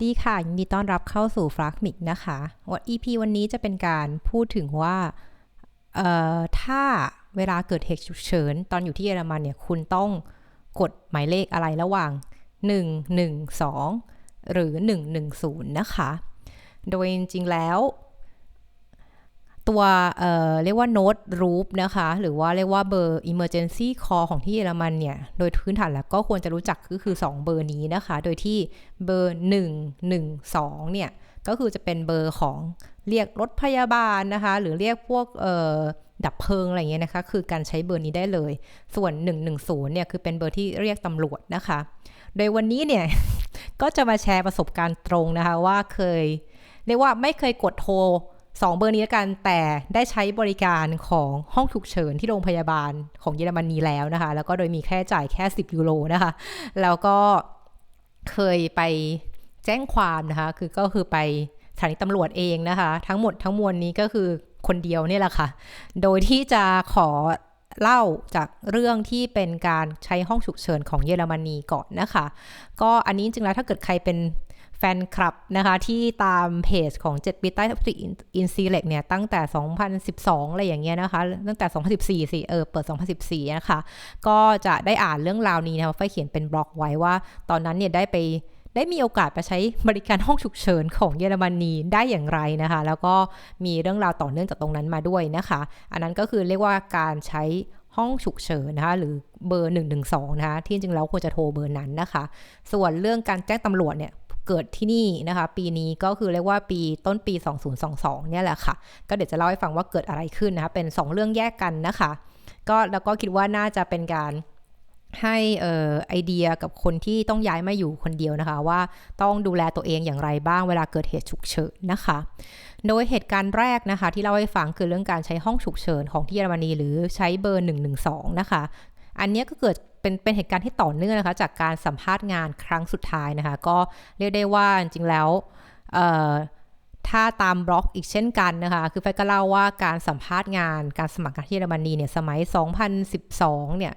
ดีค่ะยินดีต้อนรับเข้าสู่ Fragmic นะคะEP วันนี้จะเป็นการพูดถึงว่าถ้าเวลาเกิดเหตุฉุกเฉินตอนอยู่ที่เยอรมันเนี่ยคุณต้องกดหมายเลขอะไรระหว่าง112หรือ110นะคะโดยจริงๆแล้วตัวเรียกว่า Note Group นะคะหรือว่าเรียกว่าเบอร์ Emergency Call ของที่เยอรมันเนี่ยโดยพื้นฐานแล้วก็ควรจะรู้จักก็คือ2เบอร์นี้นะคะโดยที่เบอร์112เนี่ยก็คือจะเป็นเบอร์ของเรียกรถพยาบาลนะคะหรือเรียกพวกดับเพลิงอะไรเงี้ยนะคะคือการใช้เบอร์นี้ได้เลยส่วน110เนี่ยคือเป็นเบอร์ที่เรียกตำรวจนะคะโดยวันนี้เนี่ยก็จะมาแชร์ประสบการณ์ตรงนะคะว่าเคยเรียกว่าไม่เคยกดโทร2เบอร์นี้แล้วกันแต่ได้ใช้บริการของห้องฉุกเฉินที่โรงพยาบาลของเยอรมนีแล้วนะคะแล้วก็โดยมีแค่จ่ายแค่10 ยูโรนะคะแล้วก็เคยไปแจ้งความนะคะก็คือไปสถานีตำรวจเองนะคะทั้งหมดทั้งมวลนี้ก็คือคนเดียวเนี่ยแหละค่ะโดยที่จะขอเล่าจากเรื่องที่เป็นการใช้ห้องฉุกเฉินของเยอรมนีก่อนนะคะก็อันนี้จริงๆแล้วถ้าเกิดใครเป็นแฟนคลับนะคะที่ตามเพจของ7ปีใต้ทับทิมอินซีเล็กเนี่ยตั้งแต่2012อะไรอย่างเงี้ยนะคะตั้งแต่2014สิเปิด2014นะคะก็จะได้อ่านเรื่องราวนี้นะคะไฟเขียนเป็นบล็อกไว้ว่าตอนนั้นเนี่ยได้มีโอกาสไปใช้บริการห้องฉุกเฉินของเยอรมนีได้อย่างไรนะคะแล้วก็มีเรื่องราวต่อเนื่องจากตรงนั้นมาด้วยนะคะอันนั้นก็คือเรียกว่าการใช้ห้องฉุกเฉินนะคะหรือเบอร์112นะคะที่จริงแล้วควรจะโทรเบอร์นั้นนะคะส่วนเรื่องการแจ้งตำรวจเนี่ยเกิดที่นี่นะคะปีนี้ก็คือเรียกว่าต้นปี2022เนี่ยแหละค่ะก็เดี๋ยวจะเล่าให้ฟังว่าเกิดอะไรขึ้นนะคะเป็น2เรื่องแยกกันนะคะแล้วก็คิดว่าน่าจะเป็นการให้ไอเดียกับคนที่ต้องย้ายมาอยู่คนเดียวนะคะว่าต้องดูแลตัวเองอย่างไรบ้างเวลาเกิดเหตุฉุกเฉินนะคะโดยเหตุการณ์แรกนะคะที่เล่าให้ฟังคือเรื่องการใช้ห้องฉุกเฉินของที่เยอรมนีหรือใช้เบอร์112นะคะอันนี้ก็เกิดเป็นเหตุการณ์ที่ต่อเนื่องนะคะจากการสัมภาษณ์งานครั้งสุดท้ายนะคะก็เรียกได้ว่าจริงๆแล้วถ้าตามบล็อกอีกเช่นกันนะคะคือไฟก็เล่าว่าการสัมภาษณ์งานการสมัครงานที่เยอรมนีเนี่ยสมัย2012เนี่ย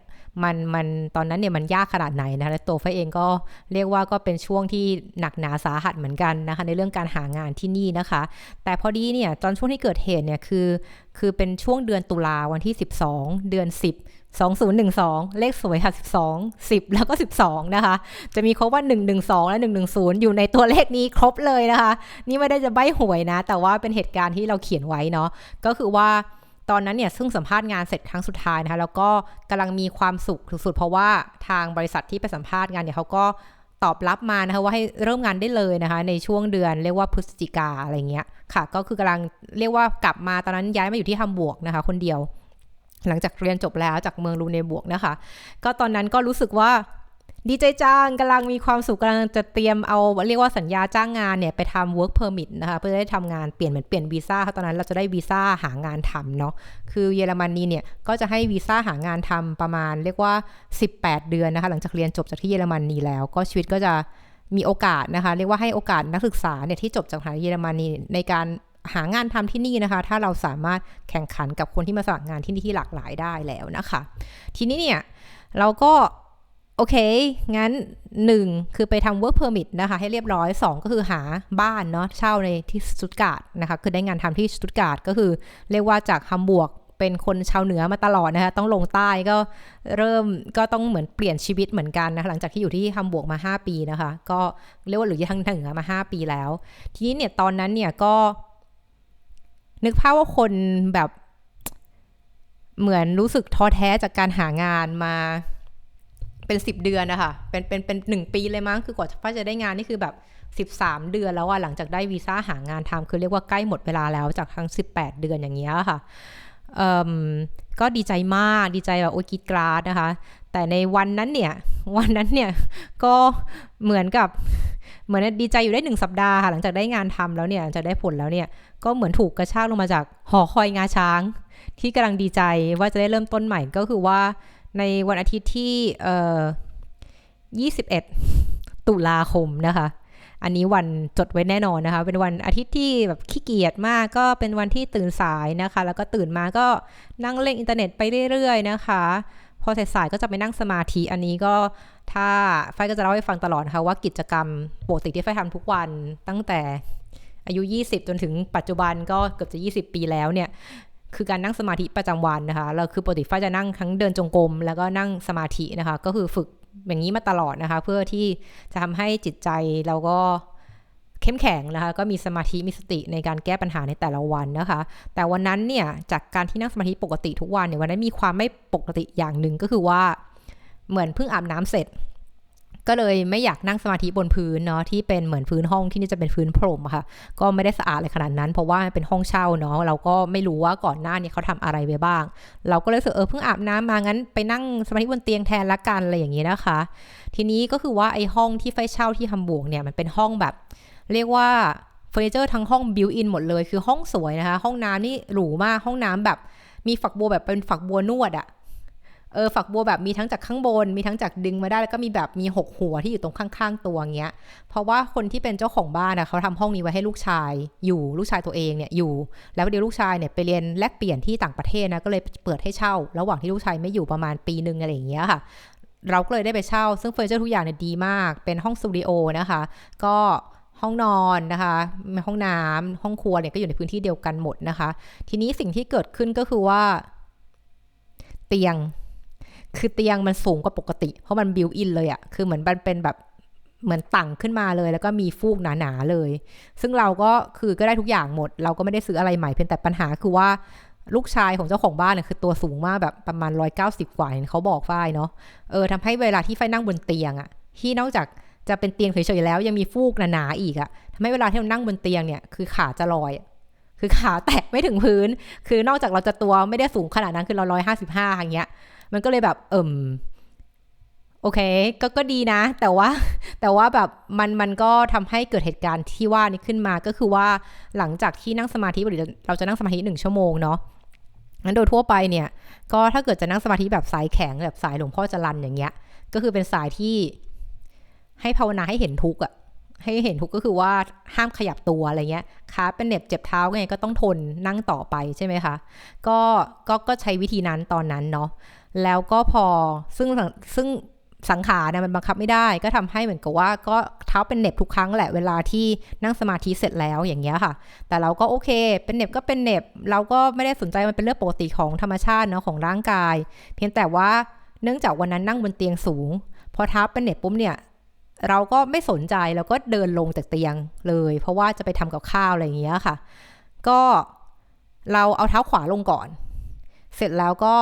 มันตอนนั้นเนี่ยมันยากขนาดไหนนะและตัวไฟเองก็เรียกว่าก็เป็นช่วงที่หนักหนาสาหัสเหมือนกันนะคะในเรื่องการหางานที่นี่นะคะแต่พอดีเนี่ยตอนช่วงที่เกิดเหตุเนี่ยคือเป็นช่วงเดือนตุลาวันที่12เดือน10 2012เลขสวยค่ะ12 10แล้วก็12นะคะจะมีครบว่า112และ110อยู่ในตัวเลขนี้ครบเลยนะคะนี่ไม่ได้จะใบ้หวยนะแต่ว่าเป็นเหตุการณ์ที่เราเขียนไว้เนาะก็คือว่าตอนนั้นเนี่ยซึ่งสัมภาษณ์งานเสร็จครั้งสุดท้ายนะคะแล้วก็กำลังมีความสุขสุดๆเพราะว่าทางบริษัทที่ไปสัมภาษณ์งานเนี่ยเขาก็ตอบรับมานะคะว่าให้เริ่มงานได้เลยนะคะในช่วงเดือนเรียกว่าพฤศจิกาอะไรเงี้ยค่ะก็คือกำลังเรียกว่ากลับมาตอนนั้นย้ายมาอยู่ที่ฮัมบูร์กนะคะคนเดียวหลังจากเรียนจบแล้วจากเมืองลูเนบวกนะคะก็ตอนนั้นก็รู้สึกว่าดีใจจังกำลังมีความสุขกำลังจะเตรียมเอาเรียกว่าสัญญาจ้างงานเนี่ยไปทำ work permit นะคะเพื่อได้ทำงานเปลี่ยนวีซ่าตอนนั้นเราจะได้วีซ่าหางานทำเนาะคือเยอรมนีเนี่ยก็จะให้วีซ่าหางานทำประมาณเรียกว่า18 เดือนนะคะหลังจากเรียนจบจากที่เยอรมนีแล้วก็ชีวิตก็จะมีโอกาสนะคะเรียกว่าให้โอกาสนักศึกษาเนี่ยที่จบจากมหาวิทยาลัยเยอรมนีในการหางานทำที่นี่นะคะถ้าเราสามารถแข่งขันกับคนที่มาสมัครงานที่นี่ที่หลากหลายได้แล้วนะคะทีนี้เนี่ยเราก็โอเคงั้น1คือไปทำ work permit นะคะให้เรียบร้อย2ก็คือหาบ้านเนาะเช่าในที่สตุตการ์ดนะคะคือได้งานทำที่สตุตการ์ดก็คือเรียกว่าจากฮัมบูร์กเป็นคนชาวเหนือมาตลอดนะคะต้องลงใต้ก็ต้องเหมือนเปลี่ยนชีวิตเหมือนกันนะคะหลังจากที่อยู่ที่ฮัมบูร์กมา5 ปีนะคะก็เรียกว่าหรือทางเหนือมา5 ปีแล้วทีนี้เนี่ยตอนนั้นเนี่ยก็นึกภาพว่าคนแบบเหมือนรู้สึกท้อแท้จากการหางานมาเป็น10 เดือนนะคะเป็น1 ปีเลยมั้งคือกว่าจะได้งานนี่คือแบบ13 เดือนแล้วอะหลังจากได้วีซ่าหางานทำคือเรียกว่าใกล้หมดเวลาแล้วจากทั้ง18 เดือนอย่างเงี้ยค่ะก็ดีใจมากดีใจแบบโอ๊ยกรี๊ดกราดนะคะแต่ในวันนั้นเนี่ยก็เหมือนดีใจอยู่ได้1 สัปดาห์ค่ะหลังจากได้งานทำแล้วเนี่ยจะได้ผลแล้วเนี่ยก็เหมือนถูกกระชากลงมาจากหอคอยงาช้างที่กำลังดีใจว่าจะได้เริ่มต้นใหม่ก็คือว่าในวันอาทิตย์ที่21 ตุลาคมนะคะอันนี้วันจดไว้แน่นอนนะคะเป็นวันอาทิตย์ที่แบบขี้เกียจมากก็เป็นวันที่ตื่นสายนะคะแล้วก็ตื่นมาก็นั่งเล่นอินเทอร์เน็ตไปเรื่อยๆนะคะพ พอสายๆก็จะไปนั่งสมาธิอันนี้ก็ถ้าไฟก็จะเล่าให้ฟังตลอดนะคะว่ากิจกรรมปกติที่ไฟทำทุกวันตั้งแต่อายุ20จนถึงปัจจุบันก็เกือบจะ20ปีแล้วเนี่ยคือการนั่งสมาธิประจำวันนะคะเราคือปกติไฟจะนั่งทั้งเดินจงกรมแล้วก็นั่งสมาธินะคะก็คือฝึกอย่างนี้มาตลอดนะคะเพื่อที่จะทำให้จิตใจเราก็เข้มแข็งนะคะก็มีสมาธิมีสติในการแก้ปัญหาในแต่ละวันนะคะแต่วันนั้นเนี่ยจากการที่นั่งสมาธิปกติทุกวันเนี่ยวันนั้นมีความไม่ปกติอย่างหนึ่งก็คือว่าเหมือนเพิ่งอาบน้ำเสร็จก็เลยไม่อยากนั่งสมาธิบนพื้นเนาะที่เป็นเหมือนพื้นห้องที่นี่จะเป็นพื้นพรมค่ะก็ไม่ได้สะอาดเลยขนาดนั้นเพราะว่าเป็นห้องเช่าเนาะเราก็ไม่รู้ว่าก่อนหน้านี้เขาทำอะไรไว้บ้างเราก็เลยรู้สึกเพิ่งอาบน้ำมางั้นไปนั่งสมาธิบนเตียงแทนละกันอะไรอย่างนี้นะคะทีนี้ก็คือว่าไอ้ห้องที่ไฟเช่าที่ฮัมบูร์กเนี่ยมันเป็นห้องแบบเรียกว่าเฟอร์นิเจอร์ทั้งห้องบิวอินหมดเลยคือห้องสวยนะคะห้องน้ำนี่หรูมากห้องน้ำแบบมีฝักบัวแบบเป็นฝักบัวนวดอะฝักบัวแบบมีทั้งจากข้างบนมีทั้งจากดึงมาได้แล้วก็มีแบบมี6หัวที่อยู่ตรงข้างๆตัวเงี้ยเพราะว่าคนที่เป็นเจ้าของบ้านนะเขาทำห้องนี้ไว้ให้ลูกชายอยู่ลูกชายตัวเองเนี่ยอยู่แล้วเดี๋ยวลูกชายเนี่ยไปเรียนแลกเปลี่ยนที่ต่างประเทศนะก็เลยเปิดให้เช่าระหว่างที่ลูกชายไม่อยู่ประมาณปีนึงอะไรอย่างเงี้ยค่ะเราก็เลยได้ไปเช่าซึ่งเฟอร์นิเจอร์ทุกอย่างเนี่ยดีมากเป็นห้องสตูดิโอนะคะก็ห้องนอนนะคะห้องน้ำห้องครัวเนี่ยก็อยู่ในพื้นที่เดียวกันหมดนะคะทีนี้สิ่งที่เกิดขึ้นก็คือว่าเตียงมันสูงกว่าปกติเพราะมันบิวอินเลยอะคือเหมือนมันเป็นแบบเหมือนตั้งขึ้นมาเลยแล้วก็มีฟูกหนาๆเลยซึ่งเราก็คือก็ได้ทุกอย่างหมดเราก็ไม่ได้ซื้ออะไรใหม่เพียงแต่ปัญหาคือว่าลูกชายของเจ้าของบ้านเนี่ยคือตัวสูงมากแบบประมาณ190กว่าเขาบอกฝ้ายเนาะทำให้เวลาที่ฝ้ายนั่งบนเตียงอะที่นอกจากจะเป็นเตียงเฉยๆแล้วยังมีฟูกหนาๆอีกอะทำให้เวลาที่เรานั่งบนเตียงเนี่ยคือขาจะลอยคือขาแตะไม่ถึงพื้นคือนอกจากเราจะตัวไม่ได้สูงขนาดนั้นคือเรา155อย่างเงี้ยมันก็เลยแบบโอเคก็ดีนะแต่ว่าแบบมันก็ทำให้เกิดเหตุการณ์ที่ว่านี้ขึ้นมาก็คือว่าหลังจากที่นั่งสมาธิเราจะนั่งสมาธิ1 ชั่วโมงเนาะงั้นโดยทั่วไปเนี่ยก็ถ้าเกิดจะนั่งสมาธิแบบสายแข็งแบบสายหลวงพ่อจรัญอย่างเงี้ยก็คือเป็นสายที่ให้ภาวนาให้เห็นทุกข์อะให้เห็นทุกข์ก็คือว่าห้ามขยับตัวอะไรเงี้ยขาเป็นเหน็บเจ็บเท้าไงก็ต้องทนนั่งต่อไปใช่ไหมคะก็ใช้วิธีนั้นตอนนั้นเนาะแล้วก็พอซึ่งสังขารเนี่ยมันบังคับไม่ได้ก็ทำให้เหมือนกับว่าก็เท้าเป็นเหน็บทุกครั้งแหละเวลาที่นั่งสมาธิเสร็จแล้วอย่างเงี้ยค่ะแต่เราก็โอเคเป็นเหน็บก็เป็นเหน็บเราก็ไม่ได้สนใจมันเป็นเรื่องปกติของธรรมชาติเนาะของร่างกายเพียงแต่ว่าเนื่องจากวันนั้นนั่งบนเตียงสูงพอเท้าเป็นเหน็บปุ๊บเนี่ยเราก็ไม่สนใจแล้วก็เดินลงจากเตียงเลยเพราะว่าจะไปทำกับข้าวอะไรอย่างเงี้ยค่ะก็เราเอาเท้าขวาลงก่อนเสร็จแล้วก็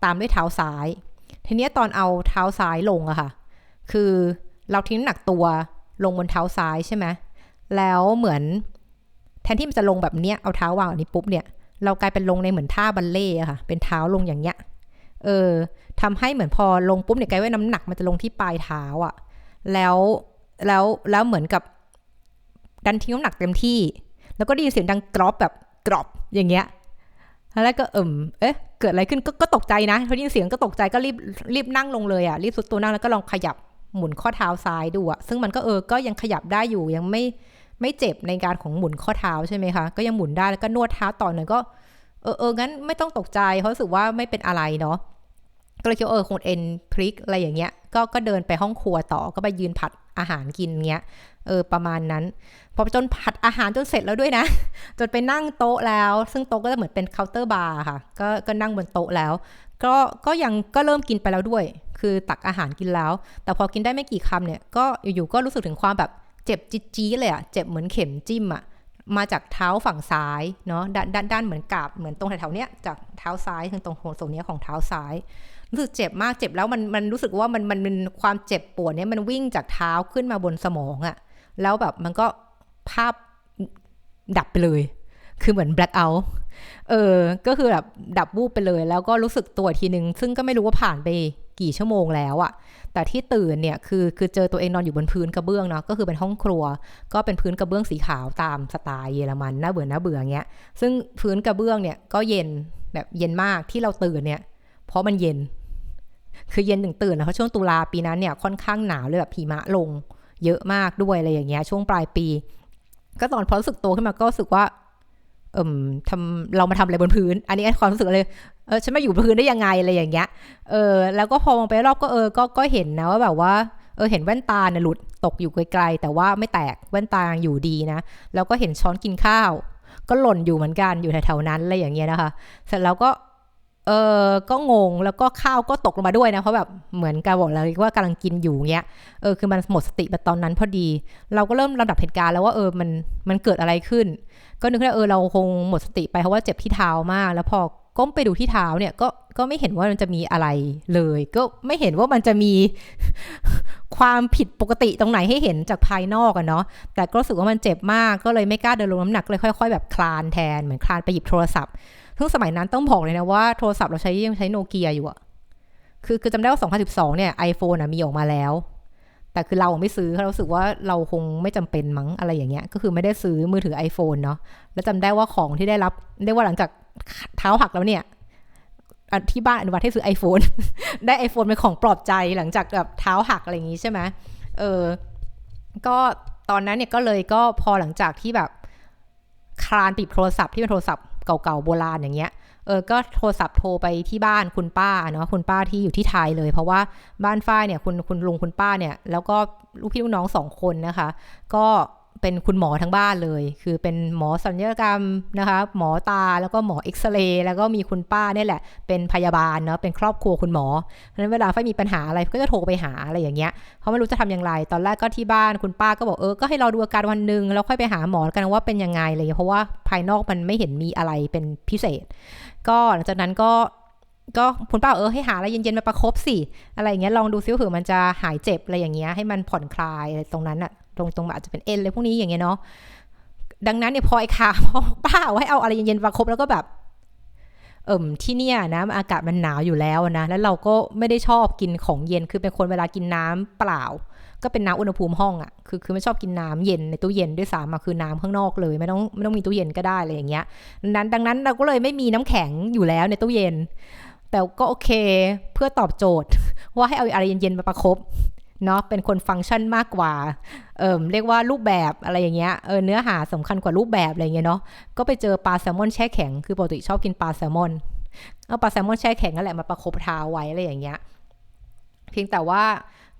ตามด้วยเท้าซ้ายทีนี้ตอนเอาเท้าซ้ายลงอะค่ะคือเราทิ้งน้ำหนักตัวลงบนเท้าซ้ายใช่ไหมแล้วเหมือนแทนที่มันจะลงแบบเนี้ยเอาเท้าวางแบบนี้ปุ๊บเนี่ยเรากลายเป็นลงในเหมือนท่าบัลเล่อะค่ะเป็นเท้าลงอย่างเงี้ยทำให้เหมือนพอลงปุ๊บเนี่ยกลายว่าน้ำหนักมันจะลงที่ปลายเท้าอะแล้วเหมือนกับดันทิ้งน้ำหนักเต็มที่แล้วก็ได้ยินเสียงดังกรอบแบบกรอบอย่างเงี้ยแล้วก็เกิดอะไรขึ้นก็ตกใจนะพอได้ยินเสียงก็ตกใจก็รีบนั่งลงเลยอ่ะรีบสุดตัวนั่งแล้วก็ลองขยับหมุนข้อเท้าซ้ายดูอ่ะซึ่งมันก็ก็ยังขยับได้อยู่ยังไม่เจ็บในการของหมุนข้อเท้าใช่ไหมคะก็ยังหมุนได้แล้วก็นวดเท้าต่อหน่อยก็งั้นไม่ต้องตกใจเพราะรู้สึกว่าไม่เป็นอะไรเนาะก็เลยคิดว่าคงเอ็นพลิกอะไรอย่างเงี้ยก็เดินไปห้องครัวต่อก็ไปยืนผัดอาหารกินเงี้ยประมาณนั้นพอจนผัดอาหารจนเสร็จแล้วด้วยนะจนไปนั่งโต๊ะแล้วซึ่งโต๊ะก็จะเหมือนเป็นเคาน์เตอร์บาร์ค่ะก็นั่งบนโต๊ะแล้วก็เริ่มกินไปแล้วด้วยคือตักอาหารกินแล้วแต่พอกินได้ไม่กี่คำเนี่ยก็อยู่ๆก็รู้สึกถึงความแบบเจ็บจี๊ดเลยอะเจ็บเหมือนเข็มจิ้มอะมาจากเท้าฝั่งซ้ายเนาะด้านเหมือนกาบเหมือนตรงแถวๆเนี้ยจากเท้าซ้ายถึงตรงส่วนนี้ของเท้าซ้ายรู้สึกเจ็บมากเจ็บแล้วมันรู้สึกว่ามันเป็นความเจ็บปวดเนี่ยมันวิ่งจากเท้าขึ้นมาบนสมองอะแล้วแบบมันก็ภาพดับไปเลยคือเหมือน black out ก็คือแบบดับวูบไปเลยแล้วก็รู้สึกตัวทีนึงซึ่งก็ไม่รู้ว่าผ่านไปกี่ชั่วโมงแล้วอะแต่ที่ตื่นเนี่ยคือเจอตัวเองนอนอยู่บนพื้นกระเบื้องเนาะก็คือเป็นห้องครัวก็เป็นพื้นกระเบื้องสีขาวตามสไตล์เยอรมันน่าเบื่อเงี้ยซึ่งพื้นกระเบื้องเนี่ยก็เย็นแบบเย็นมากที่เราตื่นเนี่ยเพราะมันเย็นคือเย็นถึงตื่นนะเพราะช่วงตุลาปีนั้นเนี่ยค่อนข้างหนาวเลยแบบหิมะลงเยอะมากด้วยอะไรอย่างเงี้ยช่วงปลายปีก็ตอนพอรู้สึกโตขึ้นมาก็รู้สึกว่าเรามาทำอะไรบนพื้นอันนี้ความรู้สึกเลย ฉันมาอยู่พื้นได้ยังไงอะไรอย่างเงี้ยแล้วก็พอมองไปรอบก็เห็นนะว่าแบบว่าเห็นแว่นตาเนี่ยหลุดตกอยู่ไกลๆแต่ว่าไม่แตกแว่นตาอยู่ดีนะแล้วก็เห็นช้อนกินข้าวก็หล่นอยู่เหมือนกันอยู่แถวๆนั้นอะไรอย่างเงี้ยนะคะเสร็จแล้วก็งงแล้วก็ข้าวก็ตกลงมาด้วยนะเพราะแบบเหมือนกับบอกแล้วว่ากำลังกินอยู่เงี้ยคือมันหมดสติไปตอนนั้นพอดีเราก็เริ่มลำดับเหตุการณ์แล้วว่ามันเกิดอะไรขึ้นก็นึกว่าเราคงหมดสติไปเพราะว่าเจ็บที่เท้ามากแล้วพอก้มไปดูที่เท้าเนี่ยก็ไม่เห็นว่ามันจะมีอะไรเลยก็ไม่เห็นว่ามันจะมีความผิดปกติตรงไหนให้เห็นจากภายนอกอะเนาะแต่ก็รู้สึกว่ามันเจ็บมากก็เลยไม่กล้าเดินลงน้ำหนักเลยค่อยๆแบบคลานแทนเหมือนคลานไปหยิบโทรศัพท์ซึ่งสมัยนั้นต้องบอกเลยนะว่าโทรศัพท์เรายังใช้โนเกียอยู่อะคือจำได้ว่า2012เนี่ย iPhone มีออกมาแล้วแต่คือเราไม่ซื้อเรารู้สึกว่าเราคงไม่จำเป็นมั้งอะไรอย่างเงี้ยก็คือไม่ได้ซื้อมือถือ iPhone เนาะแล้วจำได้ว่าของที่ได้รับได้ว่าหลังจากเท้าหักแล้วเนี่ยที่บ้านอนุญาตให้ซื้อ iPhone ได้ iPhone เป็นของปลอบใจหลังจากแบบเท้าหักอะไรอย่างงี้ใช่ไหมก็ตอนนั้นเนี่ยก็พอหลังจากที่แบบคลานปิดโทรศัพท์ที่เป็นโทรศัพท์เก่าๆโบราณอย่างเงี้ยก็โทรศัพท์โทรไปที่บ้านคุณป้าเนาะคุณป้าที่อยู่ที่ไทยเลยเพราะว่าบ้านฝ้ายเนี่ยคุณลุงคุณป้าเนี่ยแล้วก็ลูกพี่ลูกน้อง2 คนนะคะก็เป็นคุณหมอทั้งบ้านเลยคือเป็นหมอศัลยกรรมนะคะหมอตาแล้วก็หมอเอ็กซเรย์แล้วก็มีคุณป้าเนี่ยแหละเป็นพยาบาลเนาะเป็นครอบครัวคุณหมอเพราะฉะนั้นเวลาฝ้ายมีปัญหาอะไรก็จะโทรไปหาอะไรอย่างเงี้ยเพราะไม่รู้จะทำอย่างไรตอนแรกก็ที่บ้านคุณป้าก็บอกก็ให้เราดูอาการวันนึงแล้วค่อยไปหาหมอกันว่าเป็นยังไงอะไรอย่างเงี้ยเพราะว่าภายนอกมันไม่เห็นมีอะไรเป็นพิเศษก็หลังจากนั้นก็คุณป้าให้หาอะไรเย็นๆมาประคบสิอะไรอย่างเงี้ยลองดูซิว่าเผื่อมันจะหายเจ็บอะไรอย่างเงี้ยให้มันผ่อนคลายอะไรตรงนั้นอะตรงอาจจะเป็นเอ็นอะไรพวกนี้อย่างเงี้ยเนาะดังนั้นเนี่ยพอป้าเอาให้เอาอะไรเย็นๆประคบแล้วก็แบบที่เนี่ยนะอากาศมันหนาวอยู่แล้วนะแล้วเราก็ไม่ได้ชอบกินของเย็นคือเป็นคนเวลากินน้ำเปล่าก็เป็นน้ำอุณหภูมิห้องอะคือไม่ชอบกินน้ำเย็นในตู้เย็นด้วยซ้ำคือน้ำข้างนอกเลยไม่ต้องมีตู้เย็นก็ได้อะไรอย่างเงี้ยดังนั้นเราก็เลยไม่มีน้ำแข็งอยู่แล้วในตู้เย็นแต่ก็โอเคเพื่อตอบโจทย์ว่าให้เอาอะไรเย็นๆมาประคบเนาะเป็นคนฟังก์ชันมากกว่าเรียกว่ารูปแบบอะไรอย่างเงี้ยเนื้อหาสำคัญกว่ารูปแบบอะไรเงี้ยเนาะก็ไปเจอปลาแซลมอนแช่แข็งคือปกติชอบกินปลาแซลมอนเอาปลาแซลมอนแช่แข็งนั่นแหละมาประคบเท้าไว้อะไรอย่างเงี้ยเพียงแต่ว่า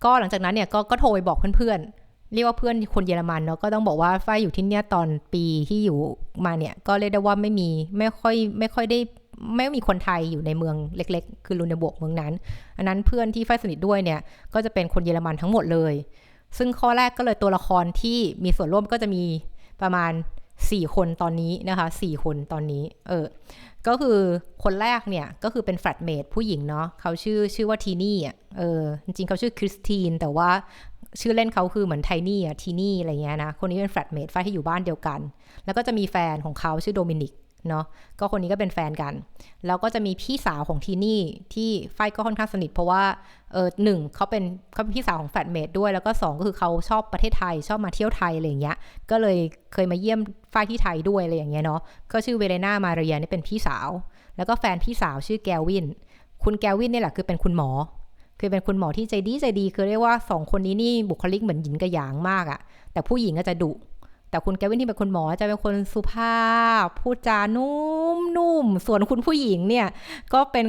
ก็หลังจากนั้นเนี่ยก็โทรไปบอกเพื่อนๆเรียกว่าเพื่อนคนเยอรมันเนาะก็ต้องบอกว่าฝ้ายอยู่ที่เนี่ยตอนปีที่อยู่มาเนี่ยก็เรียกได้ว่าไม่ค่อยได้ไม่มีคนไทยอยู่ในเมืองเล็กๆคือลูเนบวกเมืองนั้นอันนั้นเพื่อนที่ฝ้ายสนิทด้วยเนี่ยก็จะเป็นคนเยอรมันทั้งหมดเลยซึ่งข้อแรกก็เลยตัวละครที่มีส่วนร่วมก็จะมีประมาณ4 คนตอนนี้นะคะ4 คนตอนนี้ก็คือคนแรกเนี่ยก็คือเป็นแฟลตเมทผู้หญิงเนาะเขาชื่อว่าทีนี่จริงๆเขาชื่อคริสตินแต่ว่าชื่อเล่นเขาคือเหมือนไทนี่ทีนี่อะไรเงี้ยนะคนนี้เป็นแฟลตเมทฝ้ายที่อยู่บ้านเดียวกันแล้วก็จะมีแฟนของเขาชื่อโดมินิกเนาะก็คนนี้ก็เป็นแฟนกันแล้วก็จะมีพี่สาวของทีนี่ที่ฝ้ายก็ค่อนข้างสนิทเพราะว่า1เขาเป็นพี่สาวของแฟลตเมทด้วยแล้วก็2ก็คือเขาชอบประเทศไทยชอบมาเที่ยวไทยอะไรอย่างเงี้ยก็เลยเคยมาเยี่ยมฝ้ายที่ไทยด้วยอะไรอย่างเงี้ยเนาะก็ชื่อเวเลน่ามาเรียนี่เป็นพี่สาวแล้วก็แฟนพี่สาวชื่อแกวินคุณแกวินเนี่ยแหละคือเป็นคุณหมอคือเป็นคุณหมอที่ใจดีคือเรียกว่า2 คนนี้นี่บุคลิกเหมือนหยินกับหยางมากอะแต่ผู้หญิงก็จะดุแต่คุณแกวินที่เป็นคุณหมอจะเป็นคนสุภาพพูดจานุ่มส่วนคุณผู้หญิงเนี่ยก็เป็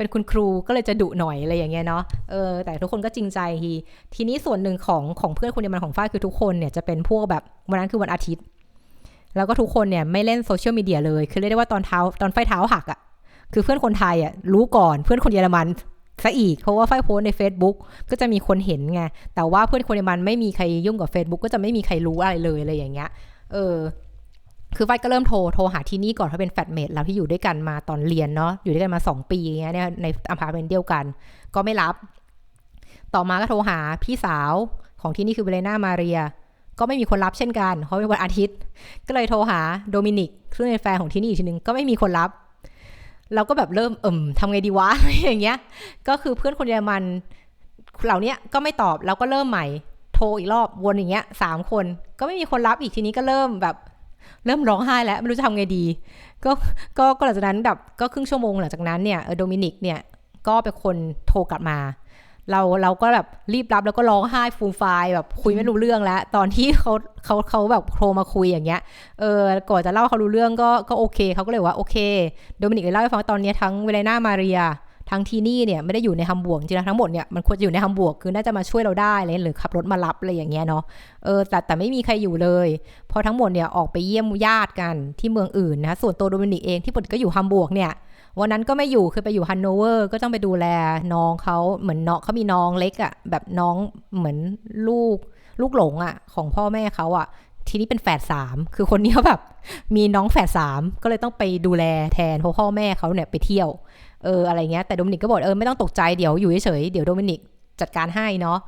นคุณครูก็เลยจะดุหน่อยอะไรอย่างเงี้ยเนาะแต่ทุกคนก็จริงใจทีนี้ส่วนหนึ่งของเพื่อนคนเดียวกันของฝ้ายคือทุกคนเนี่ยจะเป็นพวกแบบวันนั้นคือวันอาทิตย์แล้วก็ทุกคนเนี่ยไม่เล่นโซเชียลมีเดียเลยคือเรียกได้ว่าตอนฝ้ายเท้าหักอ่ะคือเพื่อนคนไทยอ่ะรู้ก่อนเพื่อนคนเยอรมันซะอีกเพราะว่าฝ้ายโพสใน Facebook ก็จะมีคนเห็นไงแต่ว่าเพื่อนคนเยอรมันไม่มีใครยุ่งกับ Facebook ก็จะไม่มีใครรู้อะไรเลยอะไรอย่างเงี้ยคือฝ้ายก็เริ่มโทรหาที่นี่ก่อนเพราะเป็นแฟลตเมทแล้วที่อยู่ด้วยกันมาตอนเรียนเนาะอยู่ด้วยกันมา2 ปีเงี้ยในอพาร์ตเมนต์เดียวกันก็ไม่รับต่อมาก็โทรหาพี่สาวของที่นี่คือเบเลน่ามาเรียก็ไม่มีคนรับเช่นกันเพราะเป็นวันอาทิตย์ก็เลยโทรหาโดมินิกซึ่งเป็นแฟนของที่นี่อีกทีนึงก็ไม่มีคนรับเราก็แบบเริ่มทำไงดีวะอย่างเงี้ยก็คือเพื่อนคนเยอรมันเหล่านี้ก็ไม่ตอบแล้วก็เริ่มใหม่โทรอีกรอบวนอย่างเงี้ย3 คนก็ไม่มีคนรับอีกทีนี้ก็เริ่มร้องไห้แล้วไม่รู้จะทำไงดีก็หลังจากนั้นแบบก็ครึ่งชั่วโมงหลังจากนั้นเนี่ยโดมินิกเนี่ยก็เป็นคนโทรกลับมา เราก็แบบรีบรับแล้วก็ร้องไห้ฟูมฟายแบบคุยไม่รู้เรื่องแล้วตอนที่เขาแบบโทรมาคุยอย่างเงี้ยก่อนจะเล่าเขารู้เรื่องก็โอเคเขาก็เลยว่าโอเคโดมินิกเลยเล่าให้ฟังตอนนี้ทั้งเวเลน่ามาเรียทั้งทีนี่เนี่ยไม่ได้อยู่ในฮัมบูร์กจริงๆทั้งหมดเนี่ยมันควรจะอยู่ในฮัมบูร์กคือน่าจะมาช่วยเราได้เลยหรือขับรถมารับอะไรอย่างเงี้ยเนาะแต่ไม่มีใครอยู่เลยพอทั้งหมดเนี่ยออกไปเยี่ยมญาติกันที่เมืองอื่นนะส่วนตัวโดมินิกเองที่ปกติก็อยู่ฮัมบูร์กเนี่ยวันนั้นก็ไม่อยู่คือไปอยู่ฮันโนเวอร์ก็ต้องไปดูแลน้องเขาเหมือนน้องเขามีน้องเล็กอ่ะแบบน้องเหมือนลูกหลงอ่ะของพ่อแม่เขาอ่ะทีนี้เป็นแฝด3คือคนนี้เขาแบบมีน้องแฝด3ก็เลยต้องไปดูแลแทนเพราะพ่อแม่เขาเนี่ยไปเที่ยวอะไรเงี้ยแต่โดมินิกก็บอกไม่ต้องตกใจเดี๋ยวอยู่เฉยๆเดี๋ยวโดมินิกจัดการให้เนาะ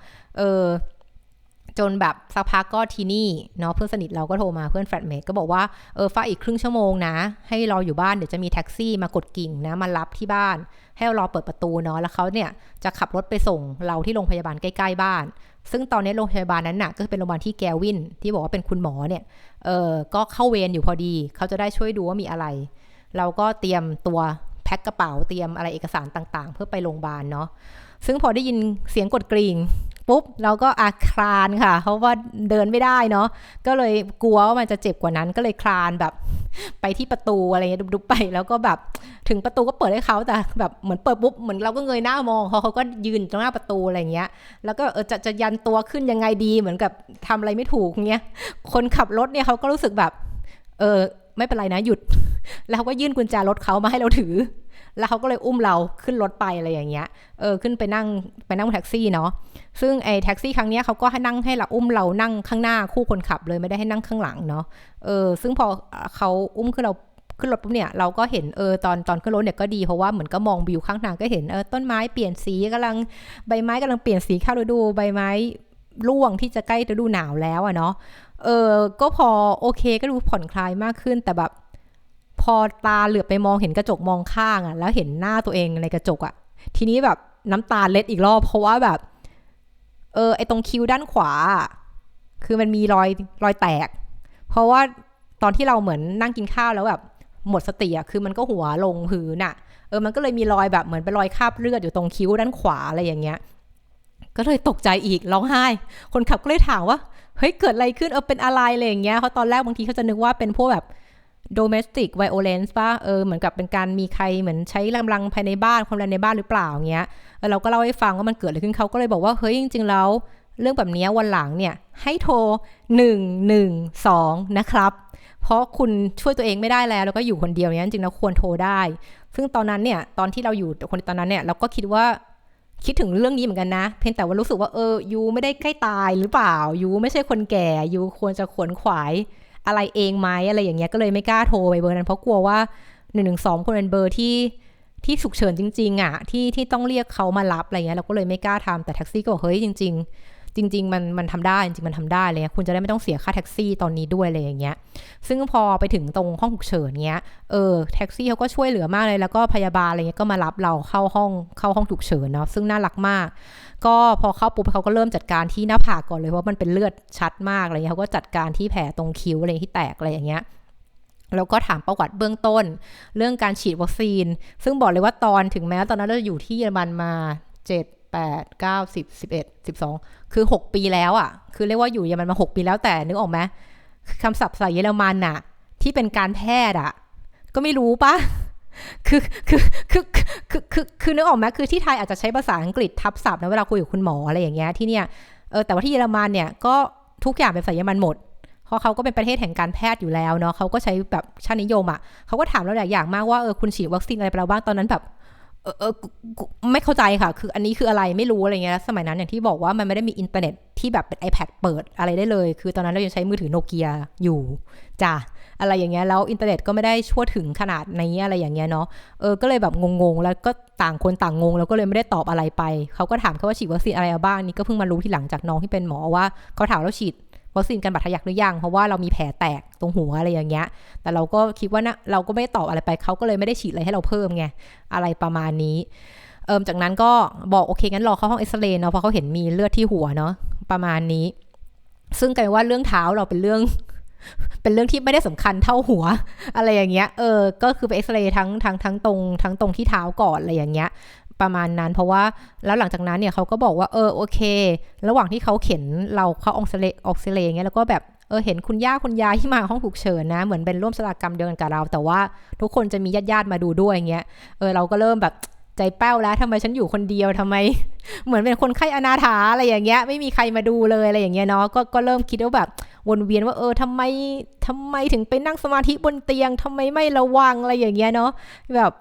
จนแบบสักพักก็ทีนี่เนาะเพื่อนสนิทเราก็โทรมาเพื่อนแฟลตเมทก็บอกว่าฟ้าอีกครึ่งชั่วโมงนะให้รออยู่บ้านเดี๋ยวจะมีแท็กซี่มากดกิ่งนะมารับที่บ้านให้รอเปิดประตูเนาะแล้วเขาเนี่ยจะขับรถไปส่งเราที่โรงพยาบาลใกล้ๆบ้านซึ่งตอนนี้โรงพยาบาลนั้นน่ะก็เป็นโรงพยาบาลที่แกวินที่บอกว่าเป็นคุณหมอเนี่ยก็เข้าเวรอยู่พอดีเขาจะได้ช่วยดูว่ามีอะไรเราก็เตรียมตัวแพ็คกระเป๋าเตรียมอะไรเอกสารต่างๆเพื่อไปโรงพยาบาลเนาะซึ่งพอได้ยินเสียงกดกริ่งปุ๊บเราก็คลานค่ะเพราะว่าเดินไม่ได้เนาะก็เลยกลัวว่ามันจะเจ็บกว่านั้นก็เลยคลานแบบไปที่ประตูอะไรเงี้ยดุบๆไปแล้วก็แบบถึงประตูก็เปิดให้เขาแต่แบบเหมือนเปิดปุ๊บเหมือนเราก็เงยหน้ามองเขาก็ยืนตรงหน้าประตูอะไรเงี้ยแล้วก็จะยันตัวขึ้นยังไงดีเหมือนกับทำอะไรไม่ถูกเงี้ยคนขับรถเนี่ยเขาก็รู้สึกแบบไม่เป็นไรนะหยุดแล้วก็ยื่นกุญแจรถเขามาให้เราถือแล้วเขาก็เลยอุ้มเราขึ้นรถไปอะไรอย่างเงี้ยขึ้นไปนั่งแท็กซี่เนาะซึ่งไอ้แท็กซี่ครั้งนี้เขาก็ให้นั่งให้เราอุ้มเรานั่งข้างหน้าคู่คนขับเลยไม่ได้ให้นั่งข้างหลังเนาะซึ่งพอเขาอุ้มขึ้นเราขึ้นรถปุ๊บเนี่ยเราก็เห็นตอนขึ้นรถเนี่ยก็ดีเพราะว่าเหมือนก็มองวิวข้างทางก็เห็นต้นไม้เปลี่ยนสีกำลังใบไม้กำลังเปลี่ยนสีเข้าฤดูใบไม้ร่วงที่จะใกล้ฤดูหนาวแล้วอะเนาะก็พอโอเคก็ดูผ่อนคลายมากขึ้นแต่แบบพอตาเหลือบไปมองเห็นกระจกมองข้างอะแล้วเห็นหน้าตัวเองในกระจกอะทีนี้แบบน้ำตาเล็ดอีกรอบเพราะว่าแบบไอตรงคิ้วด้านขวาคือมันมีรอยแตกเพราะว่าตอนที่เราเหมือนนั่งกินข้าวแล้วแบบหมดสติอะคือมันก็หัวลงพื้นอะมันก็เลยมีรอยแบบเหมือนเป็นรอยคราบเลือดอยู่ตรงคิ้วด้านขวาอะไรอย่างเงี้ยก็เลยตกใจอีกร้องไห้คนขับก็เลยถามว่าเฮ้ยเกิดอะไรขึ้นเป็นอะไรอะไรอย่างเงี้ยเพราะตอนแรกบางทีเขาจะนึกว่าเป็นพวกแบบdomestic violence ป่ะเหมือนกับเป็นการมีใครเหมือนใช้กำลังภายในบ้านความรุนแรงในบ้านหรือเปล่าเงี้ยเราก็เล่าให้ฟังว่ามันเกิดอะไรขึ้นเขาก็เลยบอกว่าเฮ้ยจริงๆแล้วเรื่องแบบนี้วันหลังเนี่ยให้โทร112นะครับเพราะคุณช่วยตัวเองไม่ได้แล้วก็อยู่คนเดียวเนี่ยจริงๆแล้วควรโทรได้ซึ่งตอนนั้นเนี่ยตอนที่เราอยู่คนตอนนั้นเนี่ยเราก็คิดถึงเรื่องนี้เหมือนกันนะเพียงแต่ว่ารู้สึกว่ายูไม่ได้ใกล้ตายหรือเปล่ายูไม่ใช่คนแก่ยูควรจะขวนขวายอะไรเองไหมอะไรอย่างเงี้ยก็เลยไม่กล้าโทรไปเบอร์นั้นเพราะกลัวว่า112คนเป็นเบอร์ที่ฉุกเฉินจริงๆอ่ะที่ต้องเรียกเขามารับอะไรเงี้ยเราก็เลยไม่กล้าทำแต่แท็กซี่ก็บอกเฮ้ยจริงมันทำได้จริงมันทำได้เลยคุณจะได้ไม่ต้องเสียค่าแท็กซี่ตอนนี้ด้วยอะไรอย่างเงี้ยซึ่งพอไปถึงตรงห้องฉุกเฉินเงี้ยแท็กซี่เขาก็ช่วยเหลือมากเลยแล้วก็พยาบาลอะไรเงี้ยก็มารับเราเข้าห้องฉุกเฉินเนาะซึ่งน่ารักมากก็พอเข้าปุ๊บเขาก็เริ่มจัดการที่หน้าผากก่อนเลยเพราะมันเป็นเลือดชัดมากอะไรเงี้ยเขาก็จัดการที่แผลตรงคิ้วอะไรที่แตกอะไรอย่างเงี้ยแล้วก็ถามประวัติเบื้องต้นเรื่องการฉีดวัคซีนซึ่งบอกเลยว่าถึงแม้ตอนนั้นเราอยู่ที่เยอรมันมา7 8 9 10 11 12คือ6ปีแล้วอ่ะคือเรียกว่าอยู่เยอรมันมา6ปีแล้วแต่นึกออกไหมคำศัพท์ภาษาเยอรมันน่ะที่เป็นการแพทย์อ่ะก็ไม่รู้ปะคือนึกออกไหมคือที่ไทยอาจจะใช้ภาษาอังกฤษทับศัพท์นะเวลาคุยกับคุณหมออะไรอย่างเงี้ยที่เนี่ยแต่ว่าที่เยอรมันเนี่ยก็ทุกอย่างเป็นภาษาเยอรมันหมดเพราะเขาก็เป็นประเทศแห่งการแพทย์อยู่แล้วเนาะเขาก็ใช้แบบชาตินิยมอ่ะเขาก็ถามเราหลายอย่างมากว่าคุณฉีดวัคซีนอะไรไปแล้วบ้างตอนนั้นแบบไม่เข้าใจค่ะคืออันนี้คืออะไรไม่รู้อะไรเงี้ยสมัยนั้นอย่างที่บอกว่ามันไม่ได้มีอินเทอร์เน็ตที่แบบเป็น iPad เปิดอะไรได้เลยคือตอนนั้นเรายังใช้มือถือโนเกียอยู่จ้ะอะไรอย่างเงี้ยแล้วอินเทอร์เน็ตก็ไม่ได้ชั่วถึงขนาดนี้อะไรอย่างเงี้ยเนาะก็เลยแบบงงๆแล้วก็ต่างคนต่างงงแล้วก็เลยไม่ได้ตอบอะไรไปเขาก็ถามแค่ว่าฉีดวัคซีนอะไรบ้างนี่ก็เพิ่งมารู้ทีหลังจากน้องที่เป็นหมอว่าเขาถามแล้วฉีดวัคซีนกันบาดทะยักหรือยังเพราะว่าเรามีแผลแตกตรงหัวอะไรอย่างเงี้ยแต่เราก็คิดว่านะเราก็ไม่ได้ตอบอะไรไปเขาก็เลยไม่ได้ฉีดอะไรให้เราเพิ่มไงอะไรประมาณนี้จากนั้นก็บอกโอเคงั้นรอเข้าห้องเอ็กซเรย์เนาะเพราะเขาเห็นมีเลือดที่หัวเนาะประมาณนี้ซึ่งกลายว่าเรื่องเท้าเราเป็นเรื่องที่ไม่ได้สำคัญเท่าหัวอะไรอย่างเงี้ยก็คือไปเอ็กซเรย์ทั้งตรงที่เท้าก่อนอะไรอย่างเงี้ย ประมาณนั้นเพราะว่าแล้วหลังจากนั้นเนี่ยเขาก็บอกว่าโอเคระหว่างที่เขาเข็นเราเข้าออกซิเลเงี้ยแล้วก็แบบเห็นคุณย่าคุณยายที่มาห้องฉุกเฉินนะเหมือนเป็นร่วมชะตากรรมเดียวกันกับเราแต่ว่าทุกคนจะมีญาติมาดูด้วยอย่างเงี้ยเราก็เริ่มแบบใจแป้วแล้วทำไมฉันอยู่คนเดียวทำไมเหมือนเป็นคนไข้อนาถาอะไรอย่างเงี้ยไม่มีใครมาดูเลยอะไรอย่างเงี้ยเนาะก็เริ่มคิดว่าแบบวนเวียนว่าทำไมถึงไปนั่งสมาธิบนเตียงทำไมไม่ระวังอะไรอย่างเงี้ยเนาะแบบ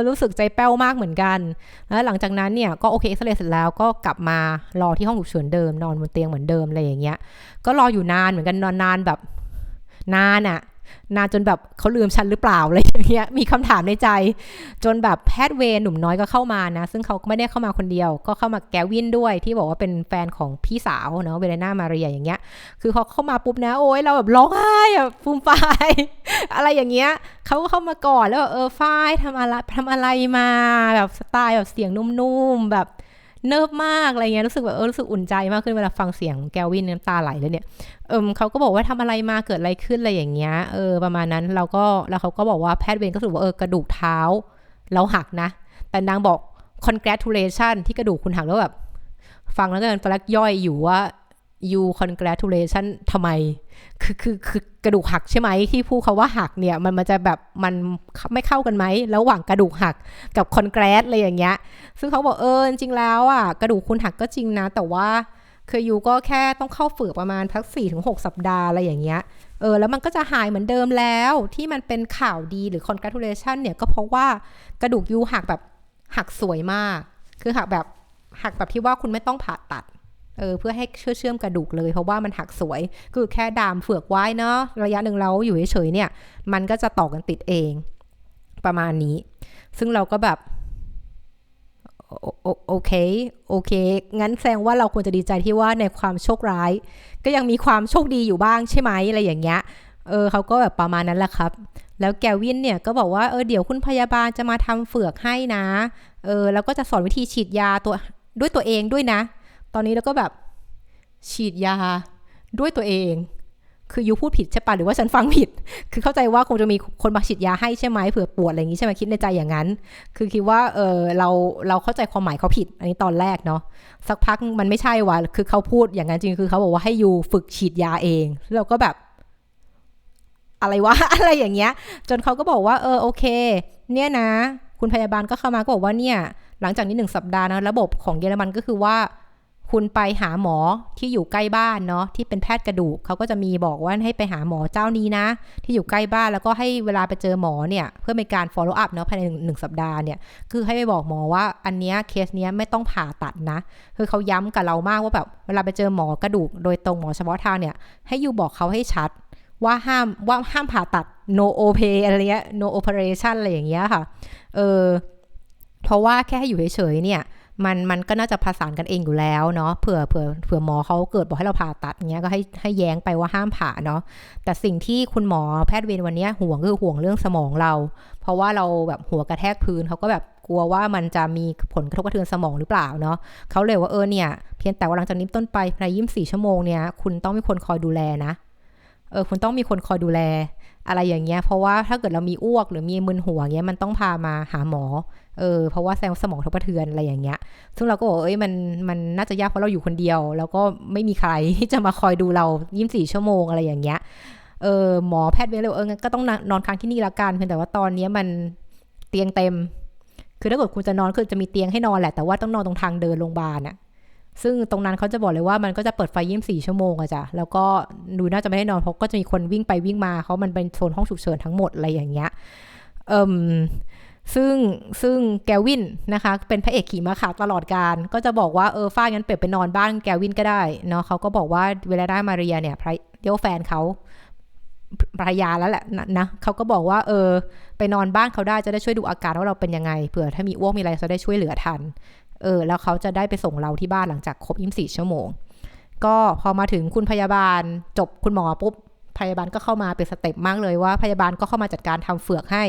รู้สึกใจแป้วมากเหมือนกันแล้วหลังจากนั้นเนี่ยก็โอเคเอ็กซเรย์เสร็จแล้วก็กลับมารอที่ห้องฉุกเฉินเดิมนอนบนเตียงเหมือนเดิมอะไรอย่างเงี้ยก็รออยู่นานเหมือนกันนานแบบนานอะนานจนแบบเขาลืมฉันหรือเปล่าอะไรอย่างเงี้ยมีคำถามในใจจนแบบแพทย์เวรหนุ่มน้อยก็เข้ามานะซึ่งเขาก็ไม่ได้เข้ามาคนเดียวก็เข้ามาแกวินด้วยที่บอกว่าเป็นแฟนของพี่สาวเนาะเวเลน่ามาเรียอย่างเงี้ยคือเขาเข้ามาปุ๊บนะโอ๊ยเราแบบร้องไห้อะฟูมฟายอะไรอย่างเงี้ยเขาก็เข้ามาก่อนแล้วฝ้ายทำอะไรมาแบบสไตล์แบบเสียงนุ่มๆแบบเนิบมากอะไรเงี้ยรู้สึกแบบรู้สึกอุ่นใจมากขึ้นเวลาฟังเสียงแกวินน้ำตาไหลเลยเนี่ยเขาก็บอกว่าทำอะไรมาเกิดอะไรขึ้นอะไรอย่างเงี้ยประมาณนั้นแล้วเขาก็บอกว่าแพทย์เวรก็สรุปว่ากระดูกเท้าเราหักนะแต่นางบอก congratulation ที่กระดูกคุณหักแล้วแบบฟังแล้วก็เป็นย่อยอยู่ว่า you congratulation ทำไมคือกระดูกหักใช่ไหมที่พูดเขาว่าหักเนี่ยมันจะแบบมันไม่เข้ากันไหมระหว่างกระดูกหักกับ congrat อะไรอย่างเงี้ยซึ่งเขาบอกจริงๆแล้วอ่ะกระดูกคุณหักก็จริงนะแต่ว่าคือยูก็แค่ต้องเข้าฝึกประมาณพัก 4-6 สัปดาห์อะไรอย่างเงี้ยแล้วมันก็จะหายเหมือนเดิมแล้วที่มันเป็นข่าวดีหรือ congratulation เนี่ยก็เพราะว่ากระดูกยูหักแบบหักสวยมากคือหักแบบที่ว่าคุณไม่ต้องผ่าตัดเพื่อให้เชื่อมกระดูกเลยเพราะว่ามันหักสวยคือแค่ดามเฟือกไว้เนาะระยะหนึ่งเราอยู่เฉยๆเนี่ยมันก็จะต่อกันติดเองประมาณนี้ซึ่งเราก็แบบโอเคงั้นแสดงว่าเราควรจะดีใจที่ว่าในความโชคร้ายก็ยังมีความโชคดีอยู่บ้างใช่ไหมอะไรอย่างเงี้ยเขาก็แบบประมาณนั้นแหละครับแล้วแกวินเนี่ยก็บอกว่าเดี๋ยวคุณพยาบาลจะมาทำเฟือกให้นะแล้วก็จะสอนวิธีฉีดยาด้วยตัวเองด้วยนะตอนนี้เราก็แบบฉีดยาด้วยตัวเองคือยูพูดผิดใช่ปะหรือว่าฉันฟังผิดคือเข้าใจว่าคงจะมีคนมาฉีดยาให้ใช่ไหมเผื่อปวดอะไรอย่างนี้ใช่ไหมคิดในใจอย่างนั้นคือคิดว่าเราเข้าใจความหมายเขาผิดอันนี้ตอนแรกเนาะสักพักมันไม่ใช่ว่ะคือเขาพูดอย่างนั้นจริงคือเขาบอกว่าให้ยูฝึกฉีดยาเองเราก็แบบอะไรวะ อะไรอย่างเงี้ยจนเขาก็บอกว่าโอเคเนี่ยนะคุณพยาบาลก็เข้ามาก็บอกว่าเนี่ยหลังจากนี้1 สัปดาห์นะระบบของเยอรมันก็คือว่าคุณไปหาหมอที่อยู่ใกล้บ้านเนาะที่เป็นแพทย์กระดูกเขาก็จะมีบอกว่าให้ไปหาหมอเจ้านี้นะที่อยู่ใกล้บ้านแล้วก็ให้เวลาไปเจอหมอเนี่ยเพื่อเป็นการ follow up เนาะภายใน1 สัปดาห์เนี่ยคือให้ไปบอกหมอว่าอันเนี้ยเคสเนี้ยไม่ต้องผ่าตัดนะคือเขาย้ำกับเรามากว่าแบบเวลาไปเจอหมอกระดูกโดยตรงหมอเฉพาะทางเนี่ยให้อยู่บอกเขาให้ชัดว่าห้ามผ่าตัด no op อะไรเงี้ย no operation อะไรอย่างเงี้ยค่ะเพราะว่าแค่ให้อยู่เฉยๆเนี่ยมันก็น่าจะผสานกันเองอยู่แล้วเนาะเผื่อหมอเขาเกิดบอกให้เราผ่าตัดเงี้ยก็ให้แย้งไปว่าห้ามผ่าเนาะแต่สิ่งที่คุณหมอแพทย์เวรวันนี้ห่วงคือห่วงเรื่องสมองเราเพราะว่าเราแบบหัวกระแทกพื้นเขาก็แบบกลัวว่ามันจะมีผลกระทบกระเทือนสมองหรือเปล่าเนาะเขาเลยว่าเนี่ยเพียงแต่ว่าหลังจากนี้ต้นไปใน24 ชั่วโมงเนี่ยคุณต้องมีคนคอยดูแลนะคุณต้องมีคนคอยดูแลอะไรอย่างเงี้ยเพราะว่าถ้าเกิดเรามีอ้วกหรือมีมึนหัวเงี้ยมันต้องพามาหาหมอเพราะว่าแซงสมองทบกระเทือนอะไรอย่างเงี้ยซึ่งเราก็บอกมันน่าจะยากเพราะเราอยู่คนเดียวแล้วก็ไม่มีใครที่จะมาคอยดูเรา24 ชั่วโมงอะไรอย่างเงี้ยหมอแพทย์เวรเลยงั้นก็ต้องนอนค้างที่นี่ละกันเพียงแต่ว่าตอนนี้มันเตียงเต็มคือถ้าเกิดคุณจะนอนคือจะมีเตียงให้นอนแหละแต่ว่าต้องนอนตรงทางเดินโรงพยาบาลน่ะซึ่งตรงนั้นเขาจะบอกเลยว่ามันก็จะเปิดไฟ24 ชั่วโมงอะจ้ะแล้วก็ดูน่าจะไม่ได้นอนเพราะก็จะมีคนวิ่งไปวิ่งมาเขามันเป็นโซนห้องฉุกเฉินทั้งหมดอะไรอย่างเงี้ยซึ่งแกวินนะคะเป็นพระเอกขี่ม้าขาวตลอดการก็จะบอกว่าฝ้ายงั้นเปลี่ยนไปนอนบ้านแกวินก็ได้เนาะเขาก็บอกว่าเวลาได้มาเรียเนี่ยเดี๋ยวแฟนเขาภรรยาแล้วแหละนะเขาก็บอกว่าไปนอนบ้านเขาได้จะได้ช่วยดูอาการว่าเราเป็นยังไงเผื่อถ้ามีอ้วกมีอะไรจะได้ช่วยเหลือทันแล้วเขาจะได้ไปส่งเราที่บ้านหลังจากครบ24 ชั่วโมงก็พอมาถึงคุณพยาบาลจบคุณหมอปุ๊บพยาบาลก็เข้ามาเป็นสเต็ปมากเลยว่าพยาบาลก็เข้ามาจัดการทำเฟือกให้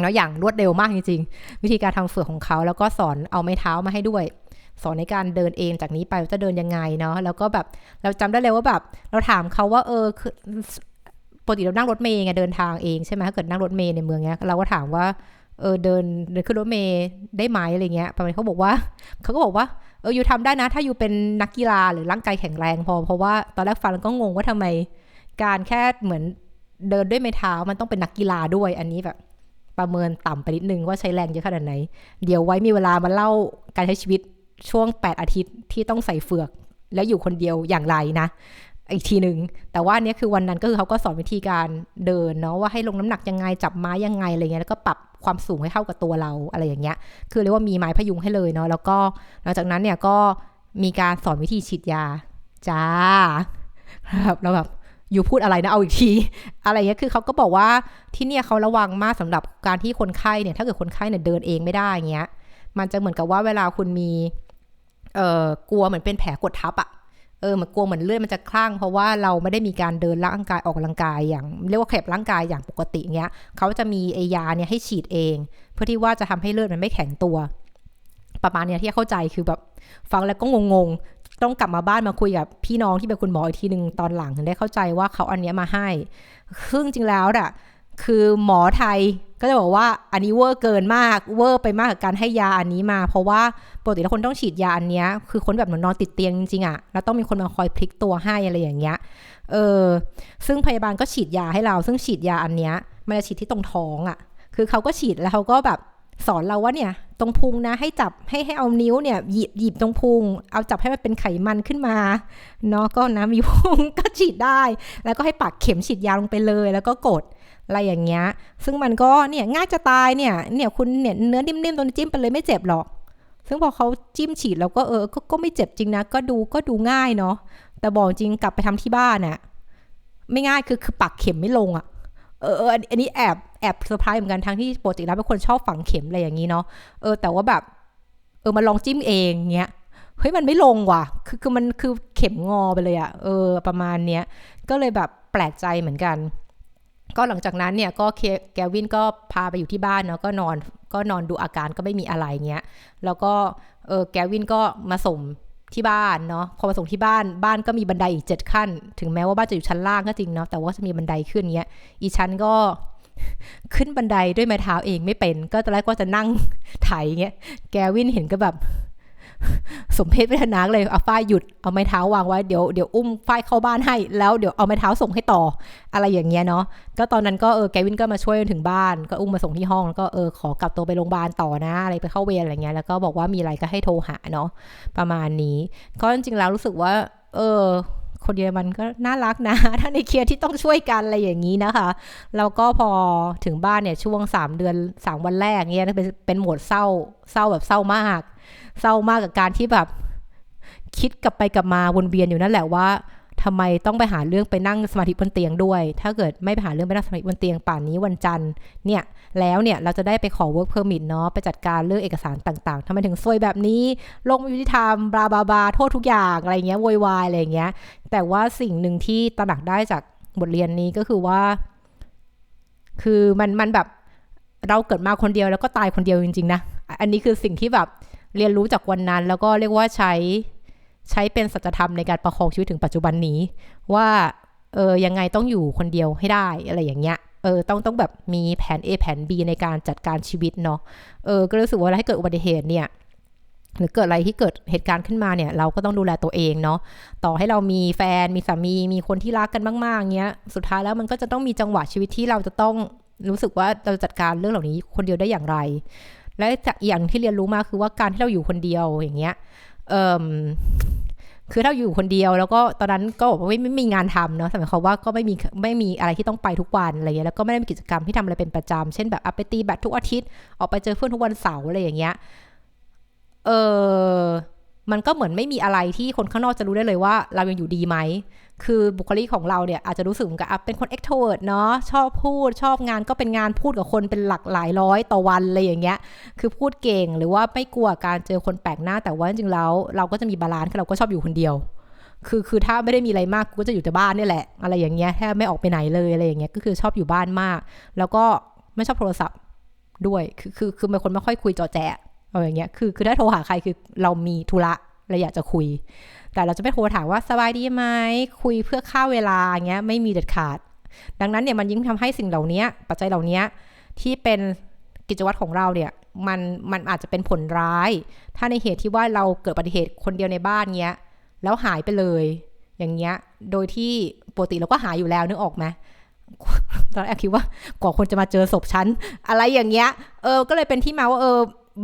แล้วอย่างรวดเร็วมากจริงๆวิธีการทำเฟือกของเขาแล้วก็สอนเอาไม้เท้ามาให้ด้วยสอนในการเดินเองจากนี้ไปจะเดินยังไงเนาะแล้วก็แบบเราจำได้เลยว่าแบบเราถามเขาว่าคือปกติเรานั่งรถเมล์ไงเดินทางเองใช่ไหมถ้าเกิดนั่งรถเมล์ในเมืองเนี้ยเราก็ถามว่า เดินขึ้นรถเมล์ได้ไหมอะไรเงี้ยประมาณเขาก็บอกว่าอยู่ทำได้นะถ้าอยู่เป็นนักกีฬาหรือร่างกายแข็งแรงพอเพราะว่าตอนแรกฟังก็งงว่าทำไมการแค่เหมือนเดินด้วยไม้เท้ามันต้องเป็นนักกีฬาด้วยอันนี้แบบประเมินต่ำไปนิดนึงว่าใช้แรงเยอะขนาดไหนเดี๋ยวไว้มีเวลามาเล่าการใช้ชีวิตช่วง8อาทิตย์ที่ต้องใส่เฟือกแล้วอยู่คนเดียวอย่างไรนะอีกทีหนึ่งแต่ว่านี้คือวันนั้นก็คือเขาก็สอนวิธีการเดินเนาะว่าให้ลงน้ำหนักยังไงจับไม้ยังไงอะไรเงี้ยแล้วก็ปรับความสูงให้เข้ากับตัวเราอะไรอย่างเงี้ยคือเรียกว่ามีไม้พยุงให้เลยเนาะแล้วก็หลังจากนั้นเนี่ยก็มีการสอนวิธีฉีดยาจ้าครับแล้วแบบอยู่พูดอะไรนะเอาอีกทีอะไรเงี้ยคือเขาก็บอกว่าที่เนี่ยเขาระวังมากสำหรับการที่คนไข้เนี่ยถ้าเกิดคนไข้เนี่ยเดินเองไม่ได้เงี้ยมันจะเหมือนกับว่าเวลาคุณมีกลัวเหมือนเป็นแผลกดทับอะเหมือนกลัวเหมือนเลือดมันจะคลั่งเพราะว่าเราไม่ได้มีการเดินร่างกายออกกำลังกายอย่างเรียกว่าขยับร่างกายอย่างปกติเงี้ยเขาจะมีไอยาเนี่ยให้ฉีดเองเพื่อที่ว่าจะทำให้เลือดมันไม่แข็งตัวประมาณนี้ที่เข้าใจคือแบบฟังแล้วก็งงๆต้องกลับมาบ้านมาคุยกับพี่น้องที่เป็นคุณหมออีกทีนึงตอนหลังถึงได้เข้าใจว่าเขาอันนี้มาให้ซึ่งจริงแล้วน่ะคือหมอไทยก็จะบอกว่าอันนี้เวอร์เกินมากเวอร์ไปมากกับการให้ยาอันนี้มาเพราะว่าปกติแล้วคนต้องฉีดยาอันเนี้ยคือคนแบบนอนติดเตียงจริงๆอ่ะแล้วต้องมีคนมาคอยพลิกตัวให้อะไรอย่างเงี้ยซึ่งพยาบาลก็ฉีดยาให้เราซึ่งฉีดยาอันเนี้ยมันจะฉีดที่ตรงท้องอ่ะคือเขาก็ฉีดแล้วเขาก็แบบสอนเราว่าเนี่ยตรงพุงนะให้จับให้เอานิ้วเนี่ยหยิบตรงพุงเอาจับให้มันเป็นไขมันขึ้นมาเนาะก็นะมีพุงก็ฉีดได้แล้วก็ให้ปักเข็มฉีดยาลงไปเลยแล้วก็กดอะไรอย่างเงี้ยซึ่งมันก็เนี่ยง่ายจะตายเนี่ยคุณเนี่ยเนื้อนิ่มๆตรงนี้จิ้มไปเลยไม่เจ็บหรอกซึ่งพอเขาจิ้มฉีดแล้วก็ก็ไม่เจ็บจริงนะก็ดูง่ายเนาะแต่บอกจริงกลับไปทำที่บ้านน่ะไม่ง่ายคือปักเข็มไม่ลงอ่ะอันนี้แอบเซอร์ไพรส์เหมือนกันทั้งที่ปกติแล้วเป็นคนชอบฝังเข็มอะไรอย่างนี้เนาะแต่ว่าแบบมาลองจิ้มเองเงี้ยเฮ้ยมันไม่ลงว่ะคือมันคือเข็มงอไปเลยอะประมาณเนี้ยก็เลยแบบแปลกใจเหมือนกันก็หลังจากนั้นเนี่ยก็แกวินก็พาไปอยู่ที่บ้านเนาะก็นอนดูอาการก็ไม่มีอะไรเงี้ยแล้วก็แกวินก็มาส่งที่บ้านเนาะพอมาส่งที่บ้านก็มีบันไดอีก7ขั้นถึงแม้ว่าบ้านจะอยู่ชั้นล่างก็จริงเนาะแต่ว่าจะมีบันไดขึ้นเงี้ยอีชั้นก็ขึ้นบันไดด้วยไม้เท้าเองไม่เป็นก็ตอนแรกก็จะนั่งไถเงี้ยแกวินเห็นก็แบบสมเพชเวทนาเลยเอาฝ้ายหยุดเอาไม้เท้าวางไว้เดี๋ยวอุ้มฝ้ายเข้าบ้านให้แล้วเดี๋ยวเอาไม้เท้าส่งให้ต่ออะไรอย่างเงี้ยเนาะก็ตอนนั้นก็แกวินก็มาช่วยถึงบ้านก็อุ้มมาส่งที่ห้องแล้วก็ขอกลับตัวไปโรงพยาบาลต่อนะอะไรไปเข้าเวรอะไรเงี้ยแล้วก็บอกว่ามีอะไรก็ให้โทรหาเนาะประมาณนี้ก็จริงๆแล้วรู้สึกว่าคนเยอรมันก็น่ารักนะถ้าในเคสที่ต้องช่วยกันอะไรอย่างนี้นะคะแล้วก็พอถึงบ้านเนี่ยช่วง3 เดือน3 วันแรกเนี่ยเป็นโหมดเศร้าแบบเศร้ามากกับการที่แบบคิดกลับไปกลับมาวนเวียนอยู่นั่นแหละว่าทำไมต้องไปหาเรื่องไปนั่งสมาธิบนเตียงด้วยถ้าเกิดไม่ไปหาเรื่องไปนั่งสมาธิบนเตียงป่านนี้วันจันทร์เนี่ยแล้วเนี่ยเราจะได้ไปขอ work permit เนาะไปจัดการเรื่องเอกสารต่างๆทำไมถึงซวยแบบนี้โลกไม่ยุติธรรมบลาบลาบลาโทษทุกอย่างอะไรเงี้ยโวยวายอะไรเงี้ยแต่ว่าสิ่งหนึ่งที่ตระหนักได้จากบทเรียนนี้ก็คือว่าคือมันแบบเราเกิดมาคนเดียวแล้วก็ตายคนเดียวจริงๆนะอันนี้คือสิ่งที่แบบเรียนรู้จากวันนั้นแล้วก็เรียกว่าใช้เป็นสัจธรรมในการประคองชีวิตถึงปัจจุบันนี้ว่ายังไงต้องอยู่คนเดียวให้ได้อะไรอย่างเงี้ยต้องแบบมีแผน A แผน B ในการจัดการชีวิตเนาะก็รู้สึกว่าถ้าเกิดอุบัติเหตุเนี่ยหรือเกิดอะไรที่เกิดเหตุการณ์ขึ้นมาเนี่ยเราก็ต้องดูแลตัวเองเนาะต่อให้เรามีแฟนมีสามีมีคนที่รักกันมากๆเงี้ยสุดท้ายแล้วมันก็จะต้องมีจังหวะชีวิตที่เราจะต้องรู้สึกว่าเราจัดการเรื่องเหล่านี้คนเดียวได้อย่างไรและจากอย่างที่เรียนรู้มาคือว่าการที่เราอยู่คนเดียวอย่างเงี้ยคือถ้าอยู่คนเดียวแล้วก็ตอนนั้นก็บอกว่าไม่มีงานทำเนาะหมายความว่าก็ไม่มีอะไรที่ต้องไปทุกวันอะไรเงี้ยแล้วก็ไม่ได้มีกิจกรรมที่ทำอะไรเป็นประจำเช่นแบบไปตีแบดทุกอาทิตย์ออกไปเจอเพื่อนทุกวันเสาร์อะไรอย่างเงี้ยมันก็เหมือนไม่มีอะไรที่คนข้างนอกจะรู้ได้เลยว่าเรายังอยู่ดีไหมคือบุคลิกของเราเนี่ยอาจจะรู้สึกเหมือนกับเป็นคน extrovert เนาะชอบพูดชอบงานก็เป็นงานพูดกับคนเป็นหลักหลายร้อยต่อวันอะไรอย่างเงี้ยคือพูดเก่งหรือว่าไม่กลัวการเจอคนแปลกหน้าแต่ว่าจริงๆแล้วเราก็จะมีบาลานซ์เราก็ชอบอยู่คนเดียวคือถ้าไม่ได้มีอะไรมากก็จะอยู่แต่บ้านนี่แหละอะไรอย่างเงี้ยแทบไม่ออกไปไหนเลยอะไรอย่างเงี้ยก็คือชอบอยู่บ้านมากแล้วก็ไม่ชอบโทรศัพท์ด้วยคือเป็นคนไม่ค่อยคุยจ่อแจ๊ะอะไรอย่างเงี้ยคือถ้าโทรหาใครคือเรามีธุระเราอยากจะคุยแต่เราจะไม่โทรถามว่าสบายดีไหมคุยเพื่อฆ่าเวลาเงี้ยไม่มีเด็ดขาดดังนั้นเนี่ยมันยิ่งทำให้สิ่งเหล่านี้ปัจจัยเหล่านี้ที่เป็น กิจวัตรของเราเนี่ยมันอาจจะเป็นผลร้ายถ้าในเหตุที่ว่าเราเกิดอุบัติเหตุคนเดียวในบ้านเงี้ยแล้วหายไปเลยอย่างเงี้ยโดยที่ปกติเราก็หายอยู่แล้วนึกออกไหมตอนแรกคิดว่ากว่าคนจะมาเจอศพฉันอะไรอย่างเงี้ยก็เลยเป็นที่มาว่า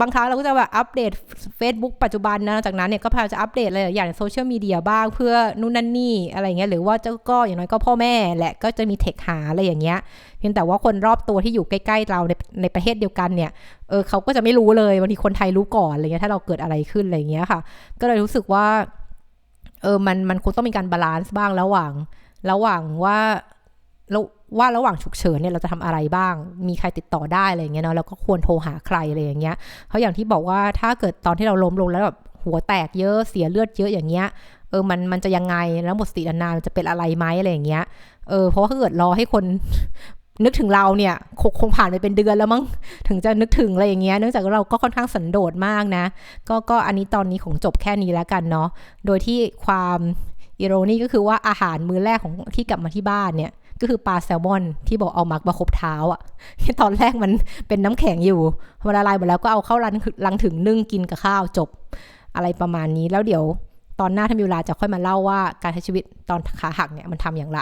บางครั้งเราก็จะแบบอัปเดต Facebook ปัจจุบันนะจากนั้นเนี่ยก็พยายามจะอัปเดตอะไรอย่างโซเชียลมีเดียบ้างเพื่อนู่นนั่นนี่อะไรเงี้ยหรือว่าก็อย่างน้อยก็พ่อแม่แหละก็จะมีเทคหาอะไรอย่างเงี้ยเพียงแต่ว่าคนรอบตัวที่อยู่ใกล้ๆเราในประเทศเดียวกันเนี่ยเขาก็จะไม่รู้เลยบางทีคนไทยรู้ก่อนอะไรเงี้ยถ้าเราเกิดอะไรขึ้นอะไรเงี้ยค่ะก็เลยรู้สึกว่ามันคงต้องมีการบาลานซ์บ้างระหว่างว่าระหว่างฉุกเฉินเนี่ยเราจะทำอะไรบ้างมีใครติดต่อได้อะไรอย่างเงี้ยเนาะแล้วก็ควรโทรหาใครอะไรอย่างเงี้ยเพราะอย่างที่บอกว่าถ้าเกิดตอนที่เราล้มลงแล้วแบบหัวแตกเยอะเสียเลือดเยอะอย่างเงี้ยมันจะยังไงแล้วหมดสตินานๆจะเป็นอะไรไหมอะไรอย่างเงี้ยเพราะว่าถ้าเกิดรอให้คนนึกถึงเราเนี่ยคงผ่านไปเป็นเดือนแล้วมั้งถึงจะนึกถึงอะไรอย่างเงี้ยเนื่องจากเราก็ค่อนข้างสันโดษมากนะก็อันนี้ตอนนี้ของจบแค่นี้แล้วกันเนาะโดยที่ความอีโรนีก็คือว่าอาหารมื้อแรกของที่กลับมาที่บ้านเนี่ยก็คือปลาแซลมอนที่บอกเอามักมาคบเท้าอ่ะตอนแรกมันเป็นน้ำแข็งอยู่พอละลายหมดแล้วก็เอาเข้าลังถึงนึ่งกินกับข้าวจบอะไรประมาณนี้แล้วเดี๋ยวตอนหน้าถ้ามีเวลาจะค่อยมาเล่าว่าการใช้ชีวิตตอนขาหักเนี่ยมันทำอย่างไร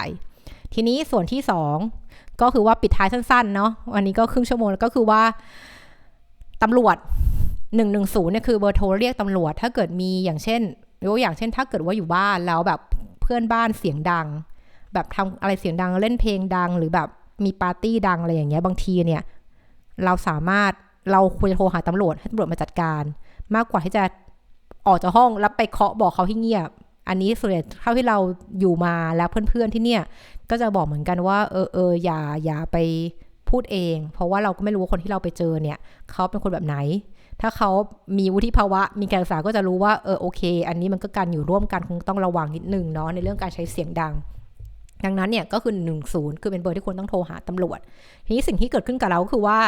ทีนี้ส่วนที่2ก็คือว่าปิดท้ายสั้นๆเนาะวันนี้ก็ครึ่งชั่วโมงแล้วก็คือว่าตำรวจ110เนี่ยคือเบอร์โทรเรียกตำรวจถ้าเกิดมีอย่างเช่นถ้าเกิดว่าอยู่บ้านแล้วแบบเพื่อนบ้านเสียงดังแบบทำอะไรเสียงดังเล่นเพลงดังหรือแบบมีปาร์ตี้ดังอะไรอย่างเงี้ยบางทีเนี่ยเราควรจะโทรหาตำรวจให้ตำรวจมาจัดการมากกว่าที่จะออกจากห้องแล้วไปเคาะบอกเขาให้เงียบอันนี้ส่วนใหญ่เท่าที่เราอยู่มาแล้วเพื่อนๆที่เนี่ยก็จะบอกเหมือนกันว่าอย่าไปพูดเองเพราะว่าเราก็ไม่รู้ว่าคนที่เราไปเจอเนี่ยเขาเป็นคนแบบไหนถ้าเขามีวุฒิภาวะมีการศึกษาก็จะรู้ว่าโอเคอันนี้มันก็การอยู่ร่วมกันคงต้องระวังนิดนึงเนาะในเรื่องการใช้เสียงดังนั้นเนี่ยก็คือ10คือเป็นเบอร์ที่ควรต้องโทรหาตำรวจทีนี้สิ่งที่เกิดขึ้นกับเราคือว่า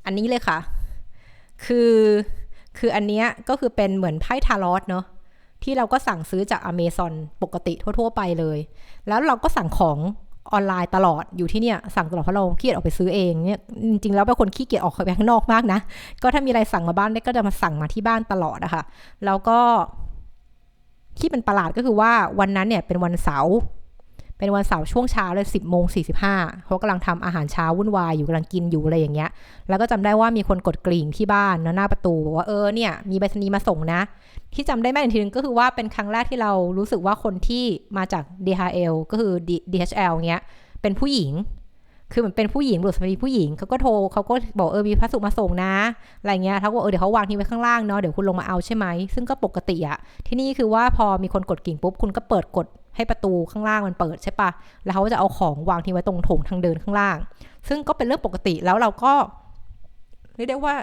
อันนี้เลยค่ะคืออันเนี้ยก็คือเป็นเหมือนไพ่ทารอตเนาะที่เราก็สั่งซื้อจาก Amazon ปกติทั่วๆไปเลยแล้วเราก็สั่งของออนไลน์ตลอดอยู่ที่เนี่ยสั่งตลอดเพราะเราขี้เกียจออกไปซื้อเองเนี่ยจริงๆแล้วเป็นคนขี้เกียจออกไปข้างนอกมากนะก็ถ้ามีอะไรสั่งมาบ้านได้ก็จะมาสั่งมาที่บ้านตลอดอะค่ะแล้วก็ที่เป็นประหลาดก็คือว่าวันนั้นเนี่ยเป็นวันเสาร์ช่วงเช้าเลย10:45เขากำลังทำอาหารเช้าวุ่นวายอยู่กำลังกินอยู่อะไรอย่างเงี้ยแล้วก็จำได้ว่ามีคนกดกริ่งที่บ้านหน้าประตูบอกว่าเนี่ยมีไปรษณีย์มาส่งนะที่จำได้แม่นอีกทีนึงก็คือว่าเป็นครั้งแรกที่เรารู้สึกว่าคนที่มาจาก DHL ก็คือ DHL เงี้ยเป็นผู้หญิงคือเหมือนเป็นผู้หญิงบุรุษภีผู้หญิงเขาก็บอกมีพัสดุมาส่งนะอะไรเงี้ยเขาก็เดี๋ยวเขาวางทิ้งไว้ข้างล่างเนาะเดี๋ยวคุณลงมาเอาใช่ไหมซึ่งก็ปกติอะที่นี่คือว่าพอมีคนกดกริ่งปุ๊บคุณก็เปิดกดให้ประตูข้างล่างมันเปิดใช่ปะแล้วเขาจะเอาของวางทิ้งไว้ตรงโถงทางเดินข้างล่างซึ่งก็เป็นเรื่องปกติแล้วเราก็เรียกได้ว่า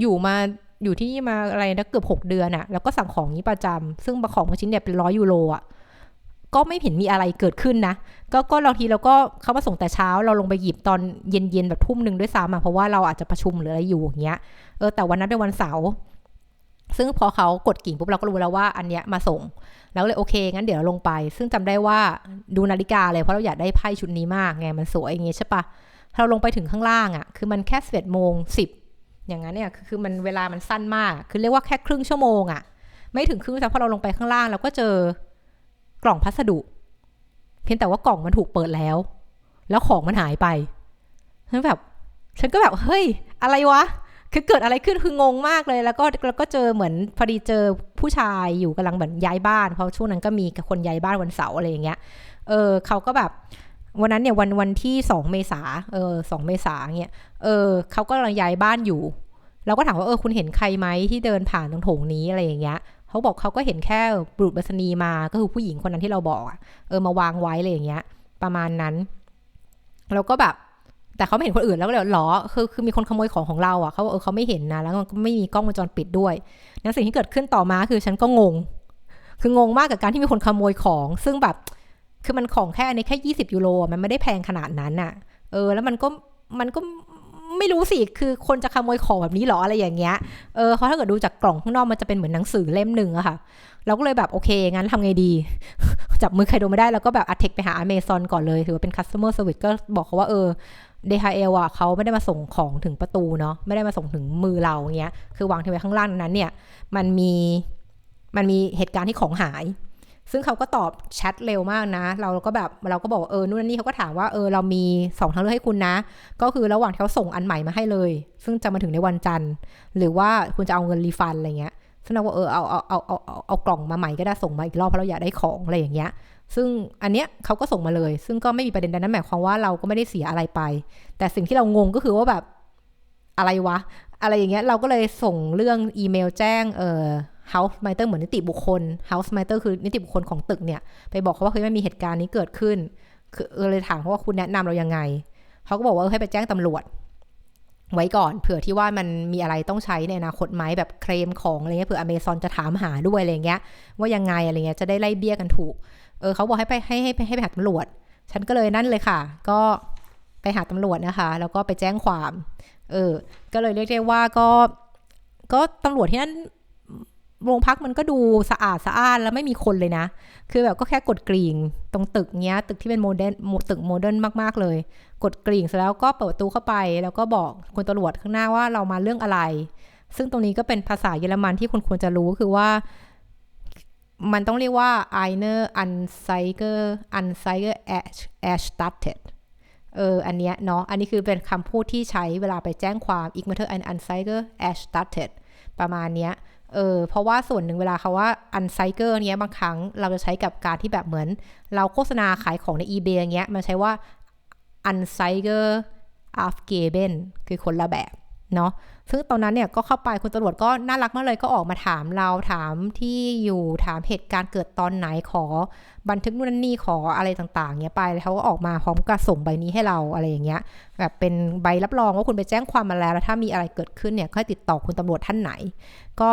อยู่ที่นี่มาอะไรนะเกือบ6 เดือนอะแล้วก็สั่งของนี้ประจำซึ่งของบางชิ้นเนี่ยเป็น100 ยูโรอะก็ไม่เห็นมีอะไรเกิดขึ้นนะก็บางทีเราก็เขามาส่งแต่เช้าเราลงไปหยิบตอนเย็นแบบทุ่มนึงด้วยซ้ำเพราะว่าเราอาจจะประชุมหรืออะไรอยู่อย่างเงี้ยแต่วันนั้นเป็นวันเสาร์ซึ่งพอเขากดกิ่งปุ๊บเราก็รู้แล้วว่าอันเนี้ยมาส่งแล้วเลยโอเคงั้นเดี๋ยวเราลงไปซึ่งจำได้ว่าดูนาฬิกาเลยเพราะเราอยากได้ไพ่ชุดนี้มากไงมันสวยอย่างเงี้ยใช่ปะเราลงไปถึงข้างล่างคือมันแค่11:10อย่างนั้นเนี่ยคือมันเวลามันสั้นมากคือเรียกว่าแค่ครึ่งชั่วโมงไม่ถึงครึ่งชั่วโมงพอเราลงไปข้างล่างเราก็เจอกล่องพัสดุเพียงแต่ว่ากล่องมันถูกเปิดแล้วของมันหายไปฉันก็แบบเฮ้ยอะไรวะคือเกิดอะไรขึ้นคืองงมากเลยแล้วก็เจอเหมือนพอดีเจอผู้ชายอยู่กำลังเหมือนย้ายบ้านเพราะช่วงนั้นก็มีคนย้ายบ้านวันเสาร์อะไรอย่างเงี้ยเขาก็แบบวันนั้นเนี่ยวันที่2 เมษา2 เมษาเงี้ยเขาก็กำลังย้ายบ้านอยู่เราก็ถามว่าคุณเห็นใครไหมที่เดินผ่านตรงโถงนี้อะไรอย่างเงี้ยเขาบอกเขาก็เห็นแค่บุรุษไปรษณีย์มาก็คือผู้หญิงคนนั้นที่เราบอกมาวางไว้อะไรอย่างเงี้ยประมาณนั้นเราก็แบบแต่เขาไม่เห็นคนอื่นแล้วก็เลยหรอคือมีคนขโมยของเราเขาไม่เห็นนะแล้วก็ไม่มีกล้องวงจรปิดด้วยนั่นสิ่งที่เกิดขึ้นต่อมาคือฉันก็งงมากกับการที่มีคนขโมยของซึ่งแบบคือมันของแค่อันนี้แค่20 ยูโรมันไม่ได้แพงขนาดนั้นแล้วมันก็ไม่รู้สิคือคนจะขโมยของแบบนี้หรออะไรอย่างเงี้ยเพราะถ้าเกิดดูจากกล่องข้างนอกมันจะเป็นเหมือนหนังสือเล่มนึงอะค่ะเราก็เลยแบบโอเคงั้นทำไงดี จับมือใครดูไม่ได้แล้วก็แบบอัดเทคไปหา Amazon ก่อนเลยถือว่าเป็น customer service ก็บอกเขาว่า DHL อ่ะเขาไม่ได้มาส่งของถึงประตูเนาะไม่ได้มาส่งถึงมือเราเงี้ยคือวางทิ้งไว้ข้างล่างนั้นเนี่ยมันมีเหตุการณ์ที่ของหายซึ่งเขาก็ตอบแชทเร็วมากนะเราก็บอกนู่นนี่เขาก็ถามว่าเรามี2ทางเลือกให้คุณนะก็คือระหว่างที่เขาส่งอันใหม่มาให้เลยซึ่งจะมาถึงในวันจันทร์หรือว่าคุณจะเอาเงินรีฟันอะไรเงี้ยซึ่งเราก็เอากล่องมาใหม่ก็ได้ส่งมาอีกรอบเพราะเราอยากได้ของอะไรอย่างเงี้ยซึ่งอันเนี้ยเขาก็ส่งมาเลยซึ่งก็ไม่มีประเด็นนั้นหมายความว่าเราก็ไม่ได้เสียอะไรไปแต่สิ่งที่เรางงก็คือว่าแบบอะไรวะอะไรอย่างเงี้ยเราก็เลยส่งเรื่องอีเมลแจ้งHouse Matter เหมือนนิติบุคคล House Matter คือนิติบุคคลของตึกเนี่ยไปบอกเขาว่าเฮ้ยมันมีเหตุการณ์นี้เกิดขึ้นคือเลยถามเขาว่าคุณแนะนำเรายังไงเขาก็บอกว่าให้ไปแจ้งตำรวจไว้ก่อนเผื่อที่ว่ามันมีอะไรต้องใช้ในอนาคตไหมแบบเคลมของอะไรเงี้ยเผื่อ Amazon จะถามหาด้วยอะไรเงี้ยว่ายังไงอะไรเงี้ยจะได้ไล่เบี้ยกันถูกเขาบอกให้ไปหาตำรวจฉันก็เลยนั่นเลยค่ะก็ไปหาตำรวจนะคะแล้วก็ไปแจ้งความก็เลยเรียกได้ว่าก็ตำรวจที่นั่นโรงพักมันก็ดูสะอาดแล้วไม่มีคนเลยนะคือแบบก็แค่กดกริ่งตรงตึกเนี้ยตึกที่เป็นตึกโมเดิร์นมากๆเลยกดกริ่งเสร็จแล้วก็เปิดประตูเข้าไปแล้วก็บอกคุณตำรวจข้างหน้าว่าเรามาเรื่องอะไรซึ่งตรงนี้ก็เป็นภาษาเยอรมันที่คุณควรจะรู้คือว่ามันต้องเรียกว่า Einer Anzeige erstattet อันเนี้ยเนาะอันนี้คือเป็นคำพูดที่ใช้เวลาไปแจ้งความ Ich möchte eine Anzeige erstattet ประมาณเนี้ยเพราะว่าส่วนหนึ่งเวลาเขาว่า Anzeige เนี้ยบางครั้งเราจะใช้กับการที่แบบเหมือนเราโฆษณาขายของใน eBay เงี้ยมันใช้ว่า Anzeige abgeben คือคนละแบบเนาะซึ่งตอนนั้นเนี่ยก็เข้าไปคุณตำรวจก็น่ารักมากเลยก็ออกมาถามเราถามที่อยู่ถามเหตุการณ์เกิดตอนไหนขอบันทึกนู่นนี่ขออะไรต่างๆเงี้ยไปแล้วเขาก็ออกมาพร้อมกับส่งใบนี้ให้เราอะไรอย่างเงี้ยแบบเป็นใบรับรองว่าคุณไปแจ้งความมาแล้วถ้ามีอะไรเกิดขึ้นเนี่ยค่อยติดต่อคุณตำรวจท่านไหนก็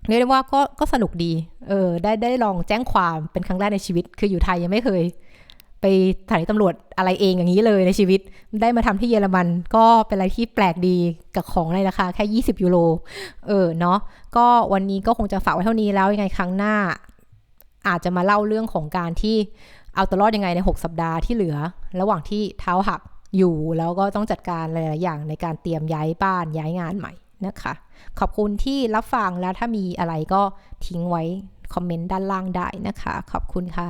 เรียกได้ว่าก็สนุกดีได้ลองแจ้งความเป็นครั้งแรกในชีวิตคืออยู่ไทยยังไม่เคยไปสถานีตำรวจอะไรเองอย่างนี้เลยในชีวิตได้มาทำที่เยอรมันก็เป็นอะไรที่แปลกดีกับของในราคาแค่20 ยูโรเนาะก็วันนี้ก็คงจะฝากไว้เท่านี้แล้วยังไงครั้งหน้าอาจจะมาเล่าเรื่องของการที่เอาตัวรอดยังไงใน6 สัปดาห์ที่เหลือระหว่างที่เท้าหักอยู่แล้วก็ต้องจัดการหลายๆอย่างในการเตรียมย้ายบ้านย้ายงานใหม่นะคะขอบคุณที่รับฟังแล้วถ้ามีอะไรก็ทิ้งไว้คอมเมนต์ด้านล่างได้นะคะขอบคุณค่ะ